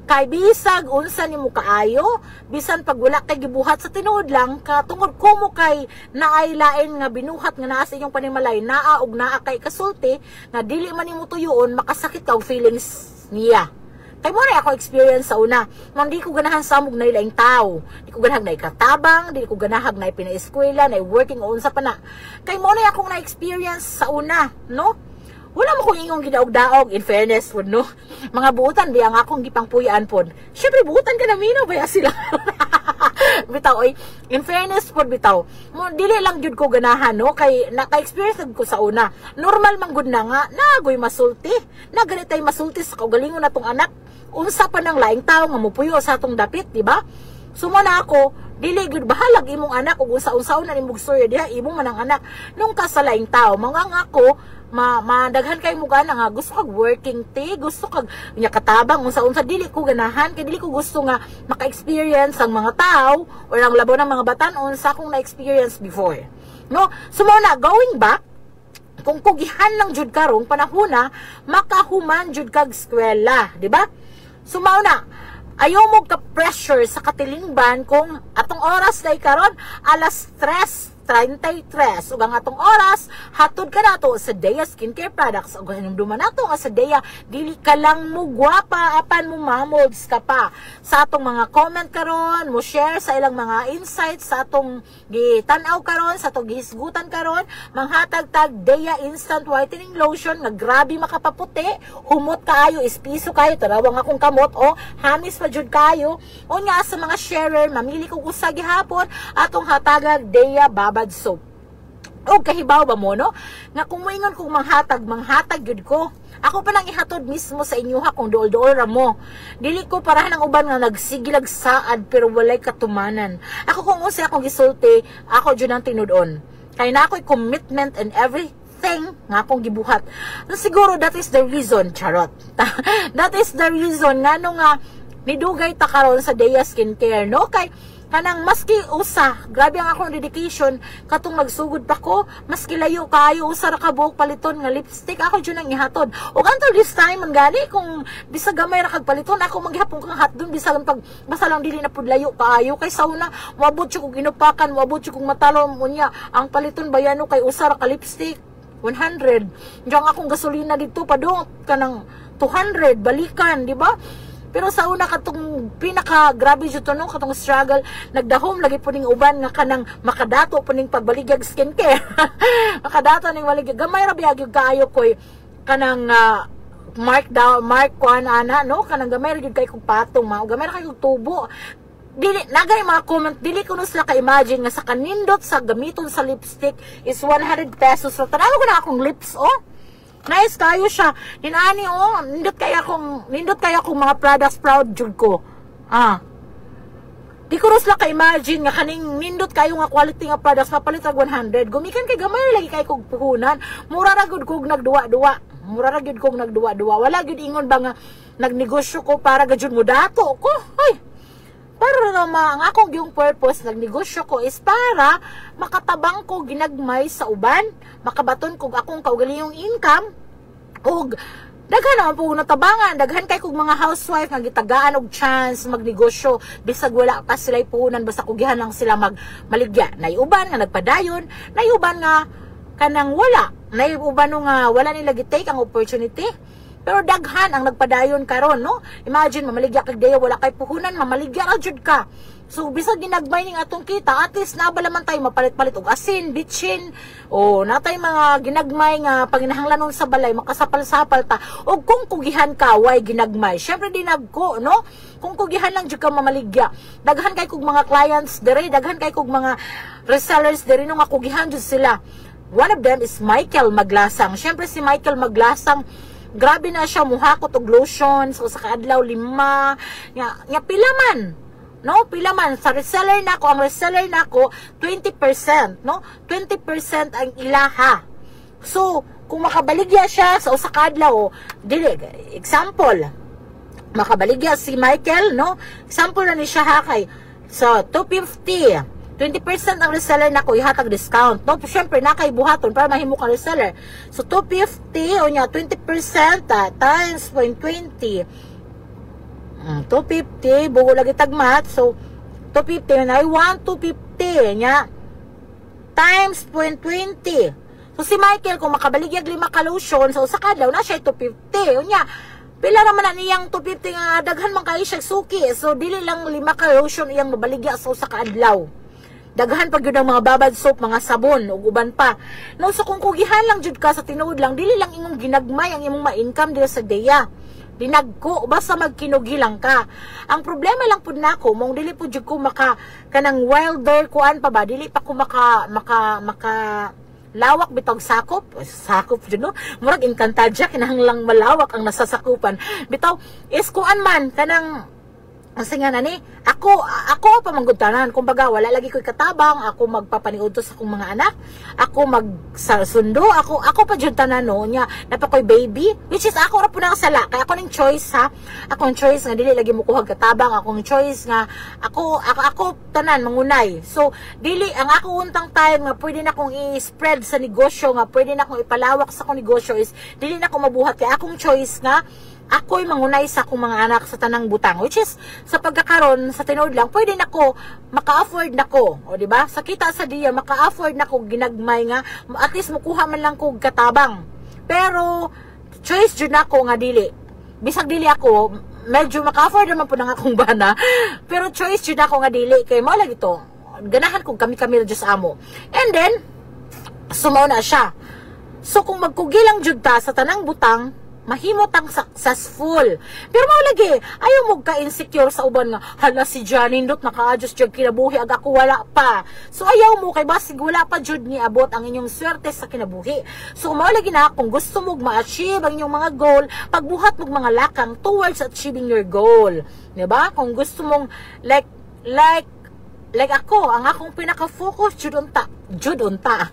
Kay bisag unsa nimo kaayo, bisan pag wala kay gibuhat sa tinuod lang, katungod ko mo kay naay lain nga binuhat nga naa sa inyong panimalay, naa og naa kay kasulti, nga dili man nimo tuyoon, makasakit ka og feelings niya. Kay mo na ako experience sa una, man di ko ganahan samog na ilaing tao, di ko ganahan na ikatabang, di ko ganahan na pinaeskwela, na working o unsa pa na. Kay mo na akong na-experience sa una, no? Wala mo kong ingong gidaog-daog, in fairness, pod, no? Mga buutan, di ang akong gipangpuyaan, pod. Siyempre, buutan ka na minaw, baya sila. Bitaw, oy, in fairness, pod, bitaw. Dili lang jud ko ganahan, no? Kay, naka-experience ko sa una. Normal man gud na nga, nagoy masulti. Naganitay masulti sa kaugalingon na tong anak. Unsa pa ng laing tao nga mupuyo sa atong dapit, di ba? Sumana ako, dili gud bahalag imong anak ug unsa-unsaon na imong storya diha imong manang anak nung kasalaing tao. Mangang ako, madaghan kay mo gana nga gusto kag working te, gusto kag nya katabang unsa-unsa, dili ko ganahan kay dili ko gusto nga maka-experience ang mga tao or ang labaw ng mga batan-on sa akong na-experience before. No? Sumana going back, kung kugihan lang jud karong panahona, makahuman jud kag eskwela, di ba? Sumauna, ayaw mo ka-pressure sa katilingban kung atong oras na karon alas 3:33 ug ang atong oras hatod ka nato sa Dea Skincare Products ug hinumduman nato nga sa Dea dili ka lang mo gwapa apan mo mamolds ka pa sa atong mga comment karon mo share sa ilang mga insights sa atong gitan-aw karon sa atong gihisgutan karon manghatag tag Dea Instant Whitening Lotion nga grabe makapaputi humot kaayo ispiso kayo tarawang akong kamot o hamis pa jud kayo o nga sa mga sharer mamili kog usa gihapon atong hatagag Dea Babad Soap. O kahibaw ba mo, no? Nga kung moingon kong manghatag yun ko. Ako pa nang ihatod mismo sa inyo ha kung dool-dool ra mo. Dili ko parahan ang uban nga nagsigilag saad pero walay katumanan. Ako kung unsa akong gisulti, ako dyan ang tinudon. Kaya na ako'y commitment and everything nga akong gibuhat. Siguro that is the reason, charot. That is the reason nga nung nidugay ta karon sa Dea Skincare, no? Kay kanang maski usa, grabe ang akong dedication katong nagsugod pa ko, maski layo kayo usa ra ka buok paliton nga lipstick ako jud nang ihatod. Ug until this time man gani kung bisag gamay ra kag paliton ako maghapon kang hatdon bisag pag basta lang dili na pud layo kaayo kay sauna moabot jud kog inupakan, moabot jud kog matalom unya ang paliton bayano kay usa ra ka lipstick 100. Diyan akong gasolina dito pa do kanang 200 balikan, di ba? Pero sa una katong pinaka grabe jud to no katong struggle nagdahom lagi po ning uban nga kanang makadato po ning pagbaligyag skincare. Makadato ning baligya gamay ra biag yung kaayo koy kanang mark kuan ana no kanang gamay ra jud kay kog patong mao gamay ra kay kog tubo. Dili nagay mga comment dili ko no sila ka imagine nga sa kanindot sa gamiton sa lipstick is 100 pesos. So tanaw ko na akong lips nice kayo siya. Dinani nindot kaya akong mga products proud jud ko. Di ko sila ka-imagine nga kaning nindot kayo nga quality nga products mapalit og 100. Gumikan kay gamay lagi kay kog puhunan. Mura ra gud kog nagduwa-duwa. Wala gud ingon ba nga nagnegosyo ko para gajud mo dato ko. Ay. Para naman ang akong yung purpose nagnegosyo ko is para makatabang ko ginagmay sa uban, makabaton kog akong kaugalingong income ug daghan naman po natabangan, daghan kay kog mga housewife nga gitagaan og chance magnegosyo bisag wala pa sila puhunan basta kugihan lang sila maligya. Nay uban nga nagpadayon, nay uban nga kanang wala na uban nga wala nila gitake ang opportunity. Pero daghan ang nagpadayon karon, no? Imagine mamaligya kag daya wala kay puhunan, mamaligya ra jud ka. So bisag ginagmay ning atong kita, at least nabala man tayo mapalit-palit og asin, bitchin, o natay mga ginagmay nga panginahanglanon sa balay makasapal-sapal ta. Og kung kugihan ka way ginagmay, syempre dinagko, no? Kung kugihan lang jud ka mamaligya. Daghan kay kog mga clients dire, daghan kay kog mga resellers dire no nga kugihan jud sila. One of them is Michael Maglasang. Syempre si Michael Maglasang, grabe na siya muhakot og lotion so sa kaadlaw 5 nya pila man, no? Pila man sa reseller nako, ang reseller nako 20%, no? 20% ang ilaha. So kung makabaligya siya sa usa ka adlaw, dili example makabaligya si Michael, no? Example na ni siya ha kay so 250, 20% ang reseller nako ihatag discount, no? Syempre na kay buhaton para mahimo ka reseller. So 250 o nya 20% times 0.20. 250 bugo lagi tagmat. So 250 na 250 nya times 0.20. So si Michael kung makabaligyag 5 ka lotion so sa kadlaw na siya 250. O nya pila naman na niyang 250 nga daghan man kay siya suki. So dili lang 5 ka lotion iyang mabaligya sa usa ka adlaw. Daghan pag yun ang mga babad soap, mga sabon, ug uban pa. No, so kung kugihan lang jud ka sa tinuod lang, dili lang imong ginagmay ang imong ma-income dira sa deya. Dinagko, basta magkinugi lang ka. Ang problema lang pud nako, mong dili pud jud ko maka kanang wilder kuan pa ba, dili pa ko maka lawak bitog sakop jud no. Murag Encantadia kinahanglang malawak ang nasasakupan. Bitaw is kuan man kanang kasi nga nani, ako pa manggutanan. Kumbaga, wala lagi ko'y katabang. Ako magpapaniudto sa akong mga anak. Ako magsundo. Ako pa dyan tanan no. Nya, napakoy baby. Which is, ako ra po nakasala. Kaya ako ng choice ha. Ako ng choice nga, dili lagi mo kuhag katabang. Ako ng choice nga, ako tanan, mangunay. So, dili, ang ako untang time nga, pwede na akong i-spread sa negosyo nga, pwede na akong ipalawak sa akong negosyo is, dili na ako mabuhat. Kaya akong choice nga, ako'y mangunay sa akong mga anak sa tanang butang, which is sa pagkakaroon sa tinuod lang pwede nako maka-afford nako, o di ba? Sa kita sa diya maka-afford nako ginagmay nga at least mukuha man lang ko katabang. Pero choice jud nako nga dili. Bisag dili ako medyo maka-afford naman po nang akong bana. Pero choice jud nako nga dili kay mao lagi to. Ganahan kog kami Diyos amo. And then sumaw na siya. So kung magkugilang jud ta sa tanang butang mahimot ang successful. Pero mao lagi, ayaw mo ka-insecure sa uban nga, hala si Johnny Ndot naka-adjust jud kinabuhi ag ako wala pa. So ayaw mo kay basig wala pa jud ni abot ang inyong swerte sa kinabuhi. So mao lagi na kung gusto mo ma-achieve ang inyong mga goal, pagbuhat mo mga lakang towards achieving your goal. Di ba? Kung gusto mong like ako, ang akong pinaka-focus jud unta.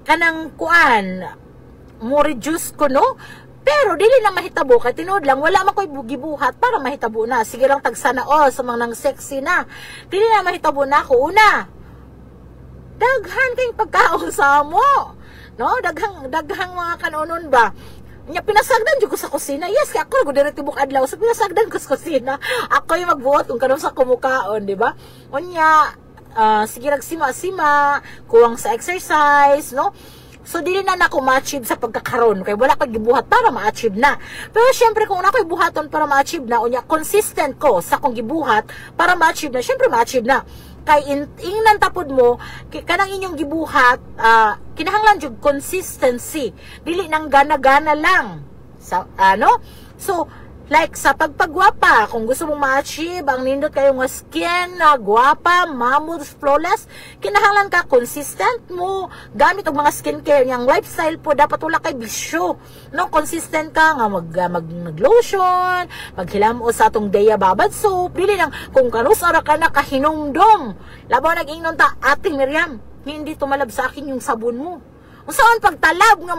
kanang kuan mo reduce ko no. Pero dili na mahitabo kay tinuod lang wala man koy gibuhat para mahitabo na. Sige lang tagsana sa mga nang sexy na. Dili na mahitabo na ako una. Daghan kay pagkaon sa mo. No, daghang mga kanonon ba. Nya pinasagdan jud ko sa kusina. Yes, kay ako gud tibok adlaw sa pinasagdan ko sa kusina. Ako yung magbuhat kung kanon sa kumukaon, di ba? Unya sige sima kuwang sa exercise, no? So, dili na ako ma-achieve sa pagkakaroon. Kaya wala kang gibuhat para ma-achieve na. Pero, syempre, kung ako'y buhaton para ma-achieve na, unya, consistent ko sa akong gibuhat para ma-achieve na, syempre, ma-achieve na. Kaya, ingnan tapod mo, kanang inyong gibuhat, kinahanglan yung consistency. Dili nang gana-gana lang. So, like sa pagpagwapa, kung gusto mong ma-achieve ang nindot kayong skin na gwapa, mamud, flawless, kinahanglan ka consistent mo gamit og mga skincare yang lifestyle po dapat wala kay bisyo. No, consistent ka nga mag-lotion, maghilamos sa atong Dea babad soap, dili lang kung kanus ara ka na kahinumdom. Labaw nag-ingnon ta, Ate Miriam, hindi tumalab sa akin yung sabon mo. Usaon pagtalab nga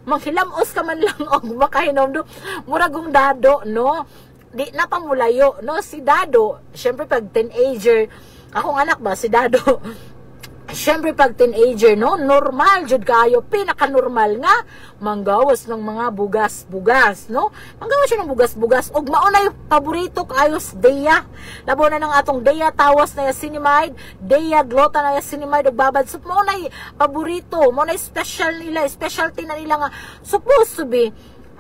manghilamos ka man lang og makahinom do muragong dado no di na pamulayo no si dado syempre pag teenager akong anak ba si dado Siyempre pag teenager, no, normal jud kayo, pinaka-normal nga manggawas ng mga bugas-bugas, no? Manggawas siya ng bugas-bugas ug maunay paborito kayo sa Dea. Labo na ng atong Dea tawas na yasinimide, Dea glota na yasinimide ug babad soup, maunay paborito, maunay special nila, specialty na nila nga supposed to be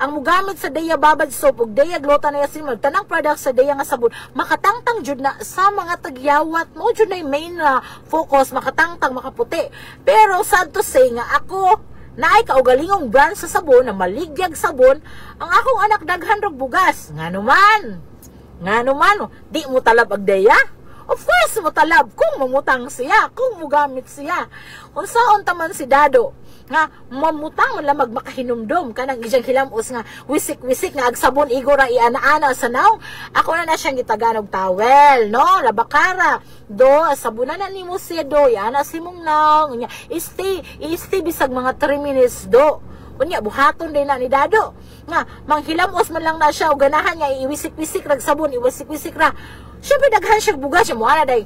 ang mugamit sa Dea babad soap ug Dea glota na yasin tanang product sa Dea nga sabon makatangtang jud na sa mga tagyawat mo jud na main focus makatangtang makaputi. Pero sad to say nga ako naay kaugalingong brand sa sabon na maligyag sabon ang akong anak daghan rog bugas nganuman di mo talab og Dea. Of course mo talab kung mamutang siya, kung mugamit siya. Unsaon taman si Dado nga mamutang man lamag makahinumdom kanang ijang hilamos nga wisik-wisik nga agsabon igora iana-ana sa naong ako na siyang gitagan og towel no labakara do sabunan na nimo siya do iana simong naong nya stay bisag mga 3 minutes do unya buhaton din na ni Dado nga manghilamos man lang na siya og ganahan nga iwisik-wisik rag sabon iwisik-wisik ra syempre daghan siya bugas siya mo ana dai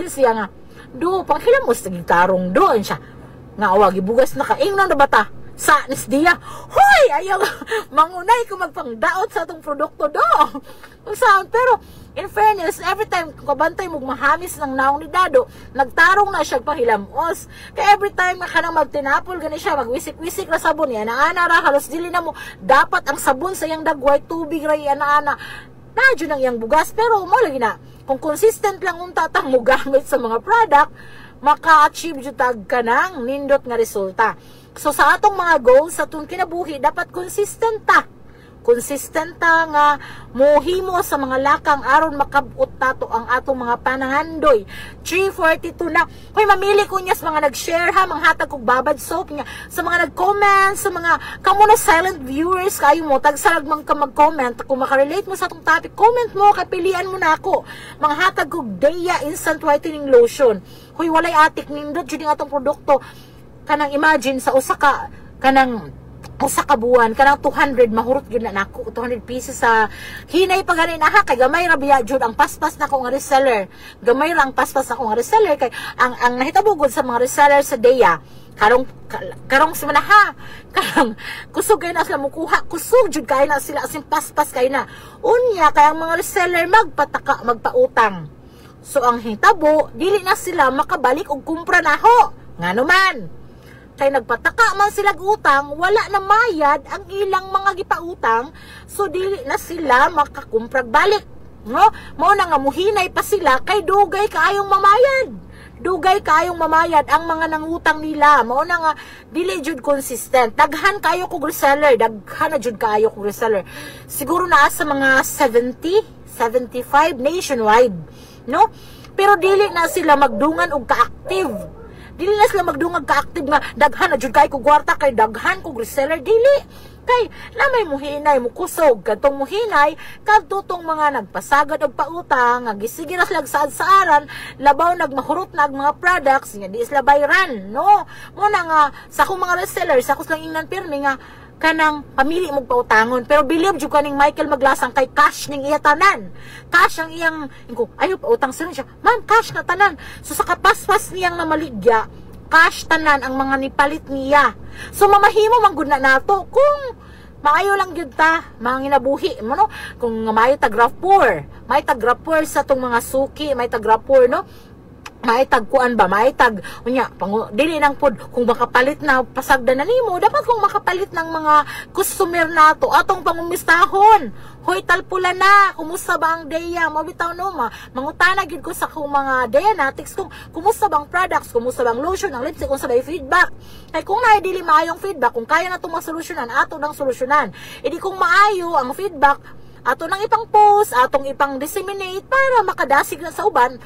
siya nga do panghilamos taging tarong doon siya nga awagi bugas na kaing nang bata sa nis Dea hoy ayaw mangunay ko magpangdaot sa atong produkto do saan pero in fairness every time kabantay mo mahamis ng naong ni Dado nagtarong na siya pahilamos kaya every time na kanang magtinapol gani siya magwisik-wisik ra sabon yan ana ra halos dili na mo dapat ang sabon sa iyang dagway tubig ra ana nadyo nang iyang bugas pero mo lagi na kung consistent lang unta tang mo gamit sa mga product maka-achieve jud tag kanang nindot nga resulta. So sa atong mga goals sa atong kinabuhi dapat consistent nga mohimo sa mga lakang aron makabot tato ang atong mga panangandoy. 342 na. Hoy mamili ko niya sa mga nag-share ha, manghatag kog babad soap niya. Sa mga nag-comment, sa mga kamo na silent viewers kayo mo tagsalag man ka mag-comment kung makarelate mo sa atong topic. Comment mo kay pilian mo na ako. Manghatag kog Dea instant whitening lotion. Hoy walay atik nindot jud atong produkto. Kanang imagine sa usa ka buwan kanang 200 mahurot gyud na nako 200 pieces sa hinay pa ganin aha kay gamay ra biya jud ang paspas na ko nga reseller gamay ra ang paspas na ko nga reseller kay ang nahitabugod sa mga reseller sa Dea karong simana ha karong kusog kay na sila mukuha kusog jud kay na sila asin paspas kay na unya kay ang mga reseller magpautang so ang hitabo dili na sila makabalik og kumpra naho nganuman kay nagpataka man sila utang, wala na mayad ang ilang mga gipautang, so dili na sila makakumprag balik. No? Mao na nga muhinay pa sila kay dugay kaayong mamayad ang mga nangutang nila. Mao na nga dili jud consistent. Daghan kayo kog reseller, Siguro na sa mga 70, 75 nationwide, no? Pero dili na sila magdungan og ka-active. Dili na sila magdungag ka-active nga daghan na jud kay ko kwarta kay daghan ko reseller dili kay lamay muhinay mukusog kadtong muhinay kadto tong mga nagpasagad og pautang nga gisige na sila saad-saaran labaw nagmahurot na ang mga products nga di sila bayran no mo na nga sa akong mga reseller sa ako lang ingnan pirmi nga kanang pamili mong pautangon pero believe jud kaning Michael Maglasang kay cash ning iya tanan cash ang iyang ko ayo pautang sila siya ma'am cash na tanan so sa kapaspas niyang namaligya cash tanan ang mga nipalit niya so mamahimo man gud na nato kung maayo lang gyud ta mga ginabuhi mo no kung may tag rapport sa tong mga suki may tag rapport no maitag kuan ba maitag unya dili nang pod kung makapalit na pasagdan na nimo dapat kung makapalit ng mga customer nato atong pangumistahon hoy talpula na kumusta ba ang Dea mo bitaw no mangutana gid ko sa kung mga Deanatics kung kumusta bang products kumusta bang lotion ang lipstick kung sabay feedback kay kung naay dili maayong feedback kung kaya na to masolusyonan ato nang solusyonan edi kung maayo ang feedback ato nang ipang post atong ipang disseminate para makadasig na sa uban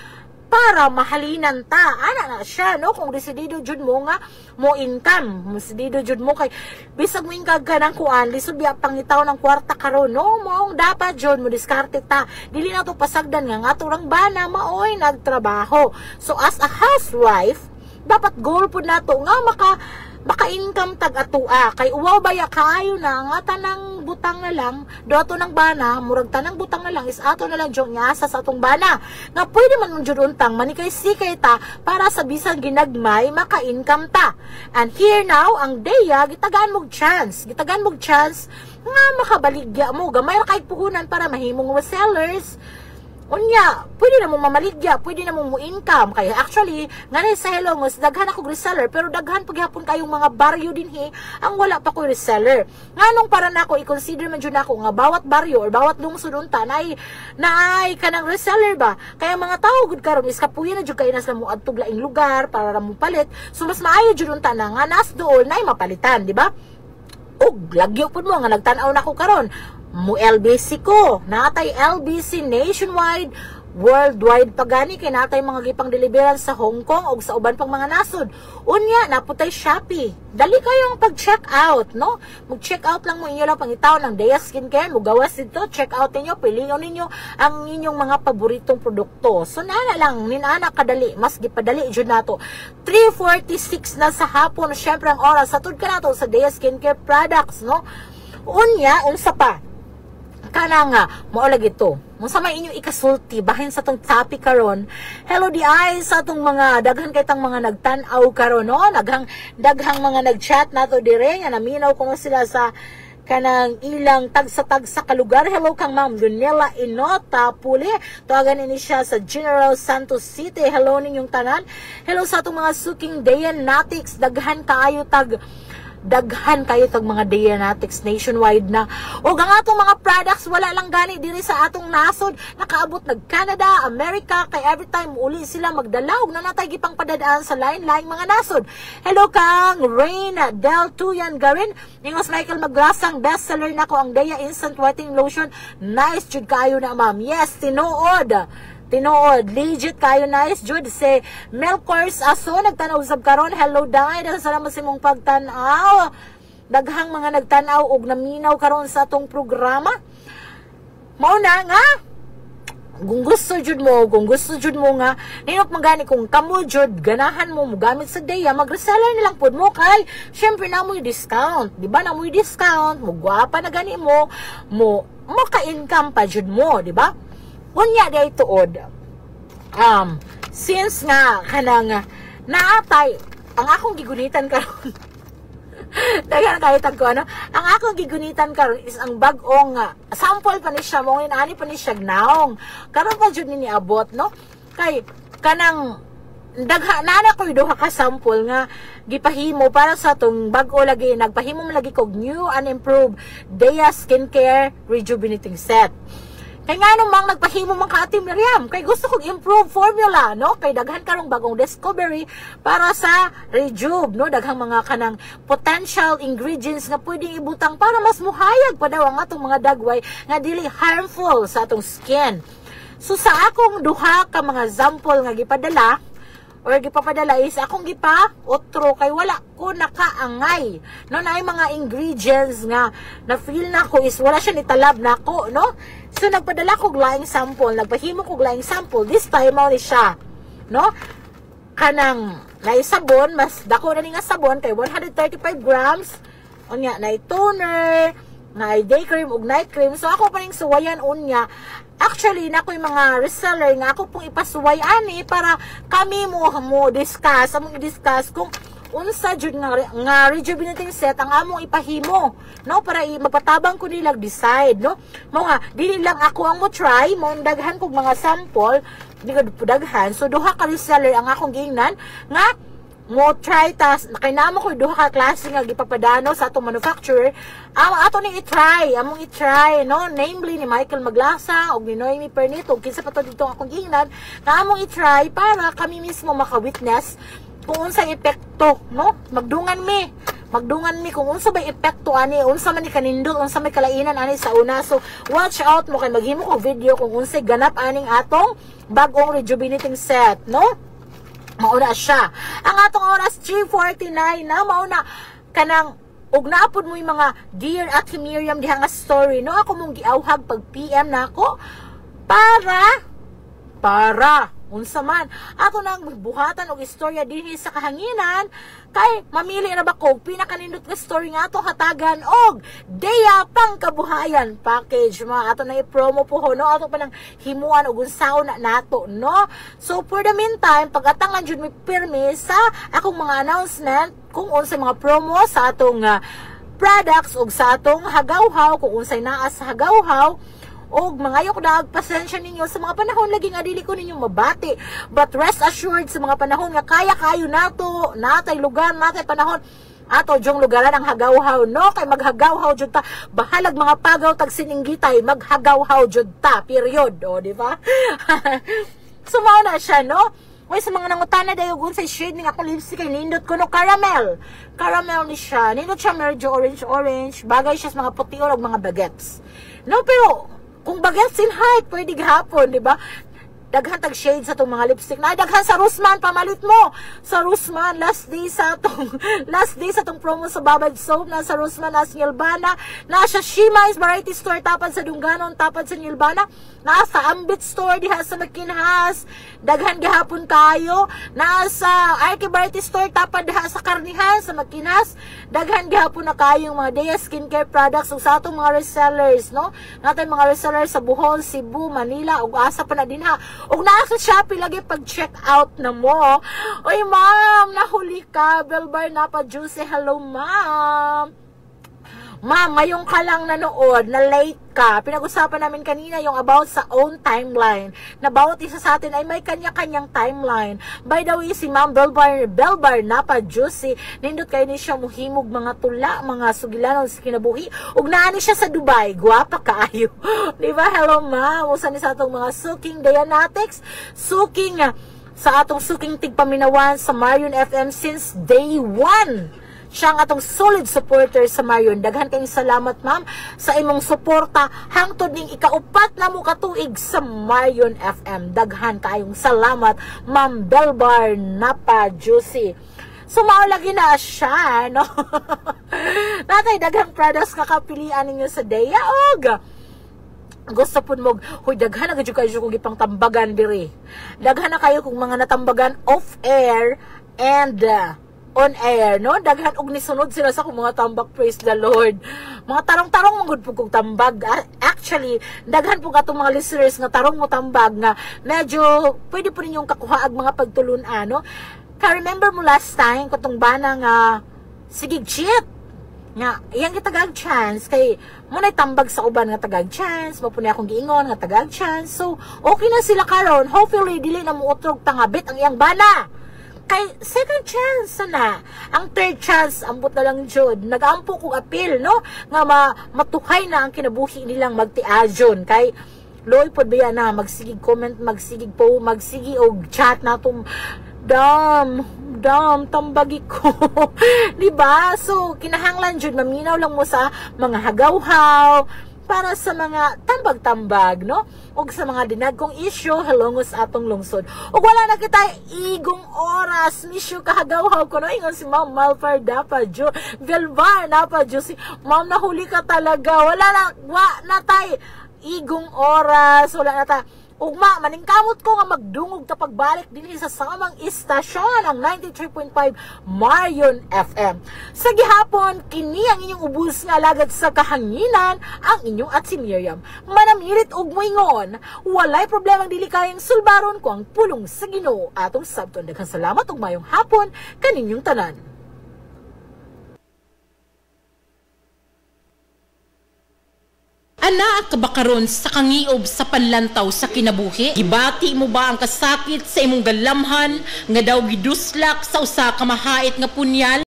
para mahalinan ta ana na siya no kung desidido jud mo nga mo income desidido jud mo kay bisag mo ingkag ka ng kuan lisod biya pangitaw ng kwarta karon no moong dapat jud mo diskarte ta dili na to pasagdan nga ato rang bana maoy nagtrabaho so as a housewife dapat goal pud nato nga maka-income tag atua kay uwaw baya kaayo na nga tanang butang na lang do ato ng bana, murag tanang butang na lang is ato na lang jud nga asa sa atong bana nga pwede man jud untang manikay sikay ta para sa bisan ginagmay maka-income ta. And here now ang Deya gitagaan mog chance nga makabaligya mo gamay ra kay puhunan para mahimong resellers. Unya, pwede na mong mamaligya, pwede na mong mo-income. Kaya actually, nga sa Helongos, daghan ako reseller, pero daghan paghapon kayong mga baryo din ang wala pa ko reseller. Nga nung para na ako, i-consider man dyan ako nga bawat baryo or bawat lungsod unta na ay kanang reseller ba. Kaya mga tao good karon is kapuya na dyan kayo nas na mo adtog laing lugar para mo palit. So mas maayo dyan unta na nga nas doon na mapalitan, di ba? Og lagyo po mo nga nagtanaw na ako karon. Mo LBC ko, natay LBC nationwide, worldwide pagani kay natay mga gipang deliveran sa Hong Kong o sa uban pang mga nasod. Unya, naputay Shopee. Dali kayong pag-check out, no? Mag-check out lang mo inyo lang pangitaw ng Deya Skincare, mugawas dito, check out ninyo, piliyon ninyo ang inyong mga paboritong produkto. So, nana lang, ninana kadali, mas gipadali dyan nato. 3:46 na sa hapon, syempre ang oras, satud ka nato sa Deya Skincare products, no? Unya, unsa pa? Kana nga, maulag ito. Musa may inyong ikasulti, bahin sa tong topic karon. Hello di ay sa tong mga daghan kay tang mga nagtan-aw karon, no? Daghang mga nag-chat nato dire nga naminaw ko sila sa kanang ilang tag sa kalugar. Hello kang Ma'am Gunilla Inota Puli. Tuwagan ini siya sa General Santos City. Hello ninyong tanan. Hello sa atong mga suking Dayanatics. Daghan kayo tag mga Dayanatics nationwide na. O ang atong mga products wala lang gani diri sa atong nasod, nakaabot nag Canada, America, kay every time uli sila magdalaw na natay gipang padadaan sa lain-laing mga nasod. Hello kang Rain Del Tuyan Garin. Ningos Michael Maglasang bestseller nako ang Deya Instant Whitening Lotion. Nice jud kayo na ma'am. Yes, tinuod, legit kayo, nice jud si Melcourse Aso nagtanaw sab karon. Hello dai, salamat sa imong pagtan-aw. Daghang mga nagtan-aw og naminaw karon sa atong programa. Mao na nga kung gusto jud mo nga ninot magani kung kamo jud ganahan mo gamit sa Deya, mag-reseller nilang pod mo kay syempre na mo'y discount, di ba? Na mo'y discount, mo gwapa na gani mo ka-income pa jud mo, di ba? Unya day tuod. Since nga kanang naatay ang akong gigunitan karon. Dagan kahit ko ano, ang akong gigunitan karon is ang bag-ong sample pa ni siya mo ani pa ni siya gnaong. Karon pa jud ni abot, no? Kay kanang nana ko duha ka sample nga gipahimo para sa tong bag-o lagi, nagpahimo man lagi kog new and improved Deya Skincare Rejuvenating Set. Kaya nga namang nagpahimo man ka Ate Miriam, kay gusto kong improve formula, no? Kay daghan karong bagong discovery para sa Rejuve, no? Daghang mga kanang potential ingredients nga pwedeng ibutang para mas muhayag pa daw ang atong mga dagway nga dili harmful sa atong skin. So sa akong duha ka mga sample nga gipadala or gipapadala is akong otro kay wala ko nakaangay, no? Na ay mga ingredients nga na feel na ko is wala siya nitalab na ko, no? So nagpadala ko laing sample, nagpahimo ko laing sample, this time mo ni siya, no? Kanang naisabon, mas dako na ni nga sabon kay 135 grams, unya na toner, na day cream ug night cream. So ako pa ning suwayan unya. Actually, na ko'y mga reseller nga ako pong ipasuway ani para kami mo discuss, among i-discuss kung unsa jud nga rejuvenating set ang among ipahimo, no? Para magpatabang ko nila decide, no? Mga dili lang ako ang mo try, mo daghan kog mga sample, di ko daghan. So duha ka reseller ang akong giingnan nga mo try tas kay namo ko duha ka klase nga gipapadano sa atong manufacturer. Ato ni among i-try, no? Namely ni Michael Maglasa og ni Noemi Pernito ug kinsa pa to dito akong giingnan nga among i-try para kami mismo maka-witness kung unsay epekto, no? Magdungan mi kung unsa bay epekto ani, unsa man ni kanindot, unsa may kalainan ani sa una. So watch out mo kay maghimo ko video kung unsay ganap aning atong bag-ong rejuvenating set, no? Mauna siya. Ang atong oras 3:49 na, mauna kanang ug naapod mo yung mga Dear Ate Miriam diha nga story, no? Ako mong giawhag pag PM na ako para unsa man ato nang buhatan og istorya dinhi sa kahanginan kay mamili na ba ko pinakanindot nga story nga ato hatagan og Deya Pangkabuhayan package mga ato na i-promo po ho no ato pa nang himuan og unsaon na nato no. So for the meantime pagatang lang jud mi pirmi sa akong mga announcement kung unsay mga promo sa atong products og sa atong hagawhaw kung unsay naa sa hagawhaw. Og mangayok na pasensya ninyo sa mga panahon lagi nga dili ko ninyo mabati, but rest assured sa mga panahon nga kaya kayo nato natay lugar natay panahon ato jong lugaran ang hagawhaw no kay maghagawhaw jud ta bahalag mga pagaw tag sininggitay maghagawhaw jud ta period o di ba. So mao na siya no. Oy sa mga nangutana dayo unsay shade ning akong lipstick kay nindot ko no caramel ni siya nindot siya medyo orange bagay siya sa mga puti og mga bagets no. Pero kung bagets in height, pwede gahapon, di ba? Daghan tag shade sa itong mga lipstick na daghan sa Rossmann, pamalit mo sa Rossmann, last day sa itong promo sa Babad Soap na sa Rossmann na sa Nilbana, na sa Shimai's Variety Store tapad sa Dunganon, tapad sa Nilbana, na sa Ambit Store diha sa Makinhas, daghan gahapon kayo, na sa Arky Variety Store tapad diha sa Karnihan sa Makinhas, daghan gahapon na kayong mga Deya skincare products ug sa atong mga resellers no, natay mga resellers sa Bohol, Cebu, Manila ug asa pa na dinha. Og naa sa Shopee lagi pag check out na mo. Oy ma'am, nahuli ka. Belbar na pa juicy. Hello ma'am. Ma'am, ngayong ka lang nanood, na late ka. Pinag-usapan namin kanina yung about sa own timeline. Na bawat isa sa atin ay may kanya-kanyang timeline. By the way, si Ma'am Belbar na pa juicy. Nindot kayo ni siya muhimog mga tula, mga sugilanon sa kinabuhi. Ug naani siya sa Dubai. Guwapa kaayo. Diba? Hello ma'am. Usan ni sa atong mga suking Dianatics. Suking sa atong suking tigpaminawan sa Marion FM since day 1. Siya ang atong solid supporter sa Marion. Daghan kayong salamat ma'am sa imong suporta hangtod ning ikaupat na mo katuig sa Marion FM. Daghan kayong salamat Ma'am Belbar Napa Juicy. So maulagi na siya no. Natay daghang products kakapilian ninyo sa Deya og gusto po mo, huy, daghan na kayo kung ipang tambagan diri. Daghan na kayo kung mga natambagan off air and on air, no? Daghan og nisunod sila sa kung mga tambag, praise the Lord. Mga tarong-tarong mong po kong tambag. Actually, daghan po katong mga listeners nga tarong mo tambag nga medyo pwede po ninyong kakuha ag mga pagtulunan, no? Ka remember mo last time katong bana nga sigig cheat nga iyang gitagag chance kay mo nay tambag sa uban nga tagag chance mo puni akong giingon nga tagag chance. So okay na sila karon, hopefully dili na mo utrog tangabit ang iyang bana. Kay second chance na. Ang third chance, ambot na lang jud. Nag-ampo kong appeal, no? Nga matuhay na ang kinabuhi nilang magtiajon. Kay loy pod biya na magsigig comment, magsigig po, magsigig og chat na tum tambagi ko. Diba? So, kinahanglan jud maminaw lang mo sa mga hagawhaw, para sa mga tambag-tambag, no? O sa mga dinagkong issue, halongos atong lungsod. O wala na kita igong oras, misyo kahagawhaw ko, no? Ingon si Ma'am Malfar Dapadjo, Velvar Dapadjo, si Ma'am nahuli ka talaga, wala na tay igong oras, wala na ta. Ugma, maningkamot ko nga magdungog ta pagbalik din sa samang istasyon ang 93.5 Marion FM. Sa gihapon, kini ang inyong ubus nga alagad sa kahanginan, ang inyong at si Miriam. Manamilit og moingon, walay problemang dili kayang sulbaron ko ang pulong sa Ginoo atong sabton. Daghang salamat ug mayong hapon kaninyong tanan. Ana ka ba karon sa kangiob sa panlantaw sa kinabuhi? Gibati mo ba ang kasakit sa imong galamhan nga daw giduslak sa usa ka mahait nga punyal?